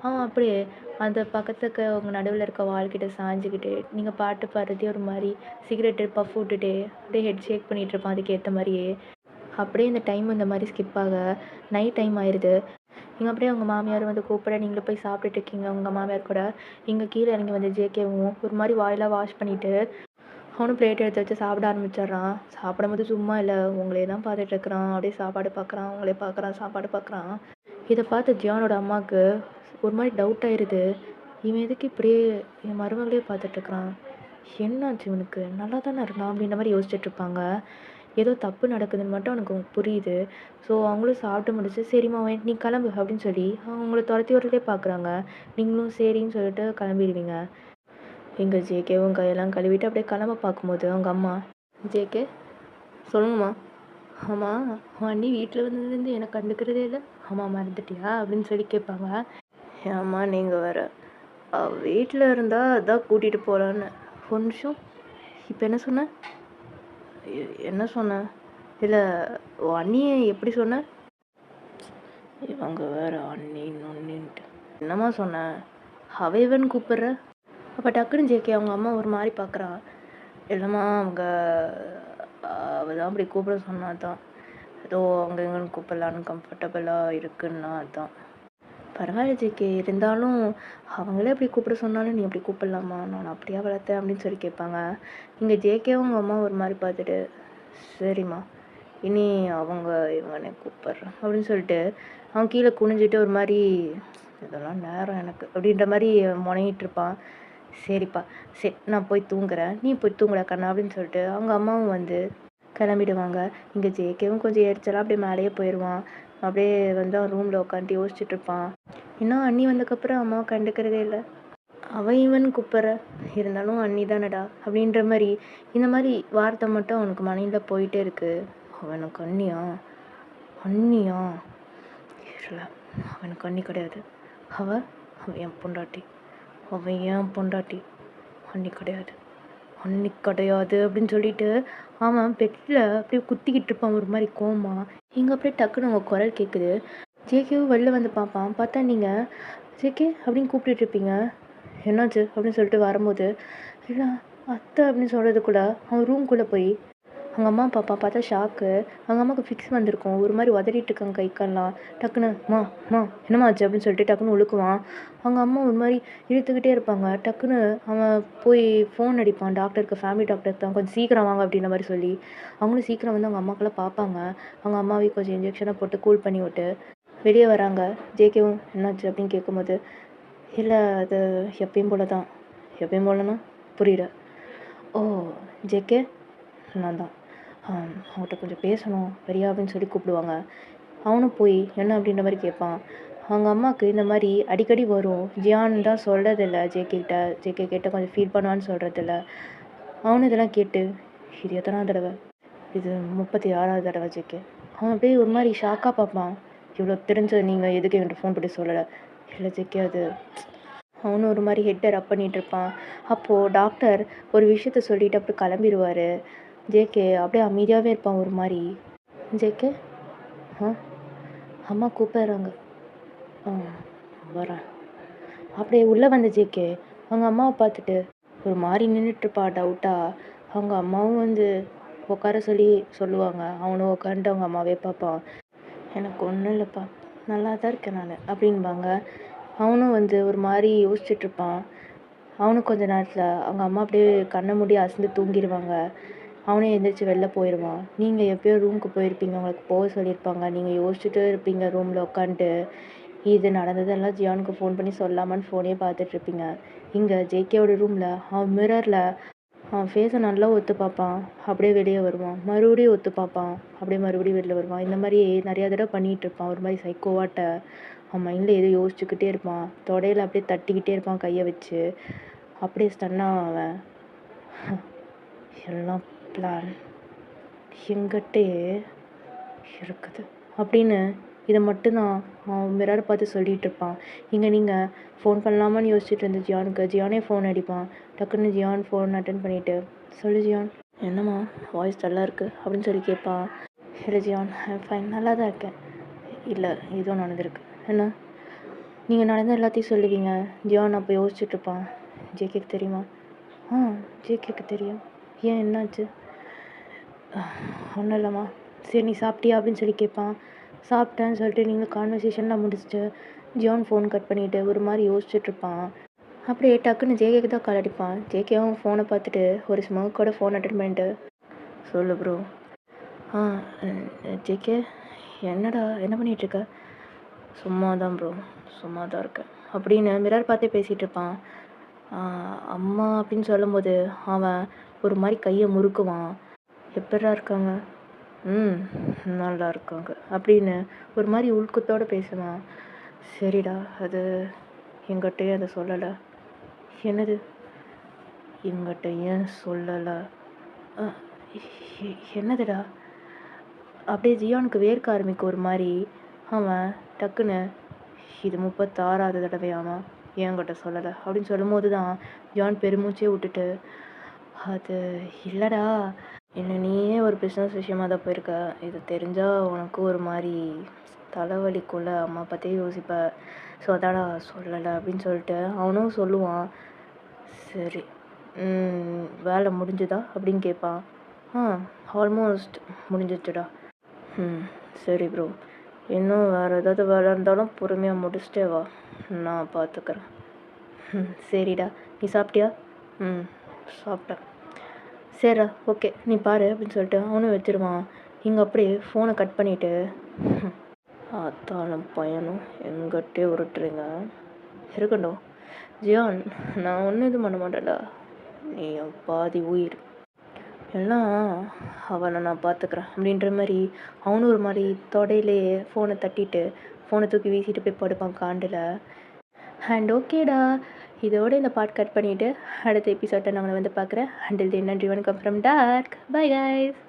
அவன் அப்படியே அந்த பக்கத்துக்கு அவங்க நடுவில் இருக்க வாள்கிட்ட சாஞ்சிக்கிட்டு நீங்கள் பாட்டு பாடுறதே ஒரு மாதிரி சிகரெட்டு பஃப் விட்டுட்டு அப்படியே ஹெட் ஷேக் பண்ணிகிட்டு இருப்பான். அதுக்கேற்ற மாதிரியே அப்படியே இந்த டைம் இந்த மாதிரி ஸ்கிப் ஆக நைட் டைம் ஆயிடுது. இங்கே அப்படியே அவங்க மாமியார் வந்து கூப்பிட நீங்களும் போய் சாப்பிட்டுட்டு இருக்கீங்க உங்கள் மாமியார் கூட. இங்கே கீழே இறங்கி வந்து ஜேகேவும் ஒரு மாதிரி வாயெல்லாம் வாஷ் பண்ணிவிட்டு அவனும் பிளேட் எடுத்து வச்சு சாப்பிட ஆரம்பிச்சிட்றான். சாப்பிடும்போது சும்மா இல்லை, உங்களே தான் பார்த்துட்டு இருக்கிறான். அப்படியே சாப்பாடு பார்க்குறான், உங்களே பார்க்குறான், சாப்பாடு பார்க்குறான். இதை பார்த்து ஜியானோட அம்மாவுக்கு ஒரு மாதிரி டவுட் ஆயிடுது. இவன் எதுக்கு இப்படியே என் மருமகளே பார்த்துட்ருக்குறான், என்னாச்சு இவனுக்கு, நல்லா தானே இருந்தான் அப்படின்ற மாதிரி யோசிச்சுட்டு இருப்பாங்க. ஏதோ தப்பு நடக்குதுன்னு மட்டும் அவனுக்கு புரியுது. ஸோ அவங்களும் சாப்பிட்டு முடிச்சு சரிம்மா நீ கிளம்பு அப்படின்னு சொல்லி அவங்கள துரத்தி விட்டுட்டே பார்க்குறாங்க. நீங்களும் சரின்னு சொல்லிட்டு கிளம்பிடுவீங்க. எங்கள் ஜேகேவும் கையெல்லாம் கழுவிட்டு அப்படியே கிளம்ப பார்க்கும்போது அவங்க அம்மா, ஜேகே சொல்லுங்கம்மா. ஆமாம், அண்ணி வீட்டில் வந்ததுலேருந்து எனக்கு கண்டுக்கிறதே இல்லை, ஆமாம் மறந்துட்டியா அப்படின்னு சொல்லி கேட்பாங்க. ஏம்மா நீங்கள் வேறு வீட்டில் இருந்தால் அதான் கூட்டிகிட்டு போகலான்னு. ஒரு நிமிஷம், இப்போ என்ன சொன்ன? என்ன சொன்னேன்? இல்லை அண்ணியை எப்படி சொன்ன? இவங்க வேறு அண்ணின்னு ஒன்னின்ட்டு என்னம்மா சொன்னேன்? அவைவன் கூப்பிட்ற? அப்போ டக்குன்னு ஜேகே அவங்க அம்மா ஒரு மாதிரி பார்க்குறா. இல்லைம்மா அவங்க அவள் தான் அப்படி கூப்பிட சொன்னா தான், ஏதோ அவங்க எங்கன்னு கூப்பிடலான்னு கம்ஃபர்டபுளாக இருக்குன்னா தான். பரவாயில்ல ஜேகே, இருந்தாலும் அவங்களே அப்படி கூப்பிட சொன்னாலும் நீ அப்படி கூப்பிடலாமா, நான் அப்படியா வளர்த்தேன் அப்படின்னு சொல்லி கேட்பாங்க. இங்கே ஜேகேவும் அவங்க அம்மா ஒரு மாதிரி பார்த்துட்டு சரிம்மா இனி அவங்க இவங்கனே கூப்பிட்றேன் அப்படின்னு சொல்லிட்டு அவன் கீழே குனிஞ்சிட்டு ஒரு மாதிரி இதெல்லாம் நேரம் எனக்கு அப்படின்ற மாதிரி முனைகிட்டு இருப்பான். சரிப்பா சரி நான் போய் தூங்குறேன், நீ போய் தூங்குடா கண்ணா அப்படின்னு சொல்லிட்டு அவங்க அம்மாவும் வந்து கிளம்பிடுவாங்க. இங்கே ஜேகேவும் கொஞ்சம் எரிச்சலாக அப்படியே மேலேயே போயிடுவான். அப்படியே வந்து அவன் ரூமில் உட்காந்து யோசிச்சுட்டு இருப்பான். இன்னும் அண்ணி வந்ததுக்கப்புறம் அம்மாவை கண்டுக்கிறதே இல்லை, அவன் இவன் கூப்பிட்ற, இருந்தாலும் அண்ணி தானடா அப்படின்ற மாதிரி இந்த மாதிரி வார்த்தை மட்டும் அவனுக்கு மனையில் போயிட்டே இருக்கு. அவனுக்கு அண்ணியா? அண்ணியா இல்லை, அவனுக்கு அண்ணி கிடையாது. அவன் என் பொண்டாட்டி, அவன் ஏன் பொண்டாட்டி, அண்ணி கிடையாது, அண்ணி கிடையாது அப்படின்னு சொல்லிட்டு அவன் பெட்டில் அப்படியே குத்திக்கிட்டு இருப்பான் ஒரு மாதிரி கோமா. இங்கே அப்படியே டக்குன்னு அவங்க குரல் கேட்குது. ஜேகேவும் வெளில வந்து பார்ப்பான். பார்த்தா நீங்கள் ஜேகே அப்படின்னு கூப்பிட்டுட்டு இருப்பீங்க. என்னாச்சு அப்படின்னு சொல்லிட்டு வரும்போது இல்லை அத்தை அப்படின்னு சொல்கிறதுக்குள்ள அவன் ரூம்குள்ளே போய் அவங்க அம்மா பாப்பா பார்த்தா ஷாக்கு. அவங்க அம்மாவுக்கு ஃபிக்ஸ் வந்திருக்கும், ஒரு மாதிரி உதறிட்டு இருக்காங்க கை கால்லாம். டக்குன்னு மா என்னம்மா ஆச்சு அப்படின்னு சொல்லிட்டு டக்குன்னு உழுக்குவான். அவங்க அம்மா ஒரு மாதிரி இழுத்துக்கிட்டே இருப்பாங்க. டக்குன்னு அவன் போய் ஃபோன் அடிப்பான் டாக்டருக்கு, ஃபேமிலி டாக்டருக்கு தான், கொஞ்சம் சீக்கிரம் வாங்க அப்படின்ற மாதிரி சொல்லி. அவங்களும் சீக்கிரம் வந்து அவங்க அம்மாக்கெல்லாம் பார்ப்பாங்க. அவங்க அம்மாவையும் கொஞ்சம் இன்ஜெக்ஷனை போட்டு கூல் பண்ணி விட்டு வெளியே வராங்க. ஜேகேவும் என்னாச்சு அப்படின்னு கேட்கும்போது இல்லை அது எப்பயும் போல தான். எப்பயும் போலன்னா புரியல. ஓ ஜேகே நான் தான், அவங்கள்ட்ட கொஞ்சம் பேசணும் வரியா அப்படின்னு சொல்லி கூப்பிடுவாங்க. அவனும் போய் என்ன அப்படின்ற மாதிரி கேட்பான். அவங்க அம்மாவுக்கு இந்த மாதிரி அடிக்கடி வரும். ஜியான் தான் சொல்கிறதில்ல ஜேகே கிட்ட கொஞ்சம் ஃபீல் பண்ணுவான்னு சொல்கிறதில்ல. அவனும் இதெல்லாம் கேட்டு இது எத்தனாவது தடவை, இது 36வது தடவை ஜேகே. அவன் அப்படியே ஒரு மாதிரி ஷாக்காக பார்ப்பான். இவ்வளோ தெரிஞ்ச நீங்கள் எதுக்கு என்கிட்ட ஃபோன் பண்ணி சொல்லலை? இல்லை ஜேகே அது. அவனும் ஒரு மாதிரி ஹெட்டை ரப் பண்ணிகிட்டு இருப்பான். அப்போது டாக்டர் ஒரு விஷயத்த சொல்லிவிட்டு அப்படி கிளம்பிடுவார். ஜேகே அப்படியே அமைதியாகவே இருப்பான் ஒரு மாதிரி. ஜேகே அம்மா கூப்பிட்றாங்க, வரேன். அப்படியே உள்ளே வந்த ஜேகே அவங்க அம்மாவை பார்த்துட்டு ஒரு மாதிரி நின்றுட்டுருப்பா டவுட்டாக. அவங்க அம்மாவும் வந்து உட்கார சொல்லுவாங்க. அவனும் உட்காந்துட்டு அவங்க அம்மாவே பார்ப்பான். எனக்கு ஒன்றும் இல்லைப்பா, நல்லா தான் இருக்கேன் நான் அப்படின்பாங்க. அவனும் வந்து ஒரு மாதிரி யோசிச்சுட்ருப்பான். அவனும் கொஞ்ச நேரத்தில் அவங்க அம்மா அப்படியே கண்ணை மூடி அசந்து தூங்கிடுவாங்க. அவனே எழுந்திரிச்சு வெளில போயிடுவான். நீங்கள் எப்போயோ ரூமுக்கு போயிருப்பீங்க, உங்களுக்கு போக சொல்லியிருப்பாங்க. நீங்கள் யோசிச்சுட்டு இருப்பீங்க ரூமில் உட்காந்துட்டு. இது நடந்ததெல்லாம் ஜியானுக்கு ஃபோன் பண்ணி சொல்லாமான்னு ஃபோனே பார்த்துட்ருப்பீங்க. இங்கே ஜேகேவோட ரூமில் அவன் மிரரில் அவன் ஃபேஸை நல்லா ஒத்து பார்ப்பான். அப்படியே வெளியே வருவான், மறுபடியும் ஒத்து பார்ப்பான், அப்படியே மறுபடியும் வெளில வருவான். இந்த மாதிரி நிறையா தடவை பண்ணிகிட்டு இருப்பான். ஒரு மாதிரி சைக்கோவாட்ட அவன் மைண்டில் எதோ யோசிச்சுக்கிட்டே இருப்பான். தொடையில் அப்படியே தட்டிக்கிட்டே இருப்பான் கையை வச்சு. அப்படியே ஸ்டன்னாக அவன் எல்லாம் பிளான் எங்கிட்டே இருக்குது அப்படின்னு இதை மட்டும்தான் அவன் மிரரை பார்த்து சொல்லிகிட்டு இருப்பான். இங்கே நீங்கள் ஃபோன் பண்ணலாமான்னு யோசிச்சுட்டு இருந்த ஜியானே ஃபோன் அடிப்பான். டக்குன்னு ஜியான் ஃபோன் அட்டன் பண்ணிவிட்டு சொல்லு ஜியான், என்னம்மா வாய்ஸ் நல்லா இருக்குது அப்படின்னு சொல்லி கேட்பான். இல்லை ஜியான், ஐம் ஃபைன், நல்லா தான் இருக்கேன். இல்லை, ஏதோ நடந்திருக்கு. என்ன? நீங்கள் நடந்த எல்லாத்தையும் சொல்லுவீங்க. ஜியான் அப்போ யோசிச்சுட்ருப்பான். ஜேகேக்கு தெரியுமா? ஆ, ஜேகேக்கு தெரியும். ஏன், என்னாச்சு? ஒன்றும் இல்லைம்மா. சரி, நீ சாப்பிட்டியா அப்படின்னு சொல்லி கேட்பான். சாப்பிட்டேன்னு சொல்லிட்டு நீங்கள் கான்வர்சேஷன்லாம் முடிச்சுட்டு ஜியான் ஃபோன் கட் பண்ணிவிட்டு ஒரு மாதிரி யோசிச்சுட்ருப்பான். அப்படியே டக்குன்னு ஜேகேக்கு தான் கால் அடிப்பான். ஜேகேவும் ஃபோனை பார்த்துட்டு ஒரு ஸ்மோக்கோட ஃபோன் அட்டன் பண்ணிட்டு, சொல்லு ப்ரோ. ஆ, ஜேகே, என்னடா, என்ன பண்ணிகிட்ருக்க? சும்மா தான் ப்ரோ, சும்மா தான் இருக்கேன் அப்படின்னு மிரர் பார்த்தே பேசிகிட்டு இருப்பான். அம்மா அப்படின்னு சொல்லும்போது அவன் ஒரு மாதிரி கையை முறுக்குவான். எப்படா இருக்காங்க? நல்லா இருக்காங்க அப்படின்னு ஒரு மாதிரி உள்குத்தோடு பேசுவான். சரிடா, அது எங்கிட்டயே அதை சொல்லலை. என்னது? எங்கிட்ட ஏன் சொல்லலை? என்னதுடா? அப்படியே ஜியானுக்கு வேர்க்க ஆரம்பிக்கும் ஒரு மாதிரி. அவன் டக்குன்னு, இது 36வது தடவையாமா என்கிட்ட சொல்லலை அப்படின்னு சொல்லும்போது தான் ஜியான் பெருமூச்சே விட்டுட்டு, அது இல்லைடா, என்ன நீயே ஒரு பிஸ்னஸ் விஷயமாக தான் போயிருக்க. இது தெரிஞ்சால் உனக்கு ஒரு மாதிரி தலைவலிக்குள்ள, அம்மா பற்றியே யோசிப்ப. ஸோ அதாடா சொல்லலை அப்படின்னு சொல்லிட்டு அவனும் சொல்லுவான். சரி, வேலை முடிஞ்சுதா அப்படின்னு கேட்பான். ஆல்மோஸ்ட் முடிஞ்சிச்சுடா. சரி ப்ரோ, இன்னும் வேறு ஏதாவது வேலை இருந்தாலும் பொறுமையாக முடிச்சுட்டே வா, நான் பார்த்துக்கிறேன். சரிடா, நீ சாப்பிட்டியா? சாப்பிட்டேன். சரிடா, ஓகே, நீ பாரு அப்படின்னு சொல்லிட்டு அவனும் வச்சிருவான். இங்கே அப்படியே ஃபோனை கட் பண்ணிவிட்டு, அத்தாலும் பையனும் எங்கிட்டே உருட்டுறீங்க, இருக்கட்டும் ஜியான், நான் ஒன்றும் இது பண்ண மாட்டேன்டா, நீ என் பாதி உயிர், எல்லாம் அவனை நான் பார்த்துக்கிறேன் அப்படின்ற மாதிரி அவனும் ஒரு மாதிரி தொடையிலே ஃபோனை தட்டிட்டு ஃபோனை தூக்கி வீசிட்டு போய் படுப்பான் காண்டில். அண்ட் ஓகேடா, இதோடு இந்த பாட் கட் பண்ணிவிட்டு அடுத்த எபிசோட்டை நான் வந்து பார்க்குறேன். அண்டில் தென், நன்றி, வணக்கம் ஃப்ரம் டார்க். Bye guys.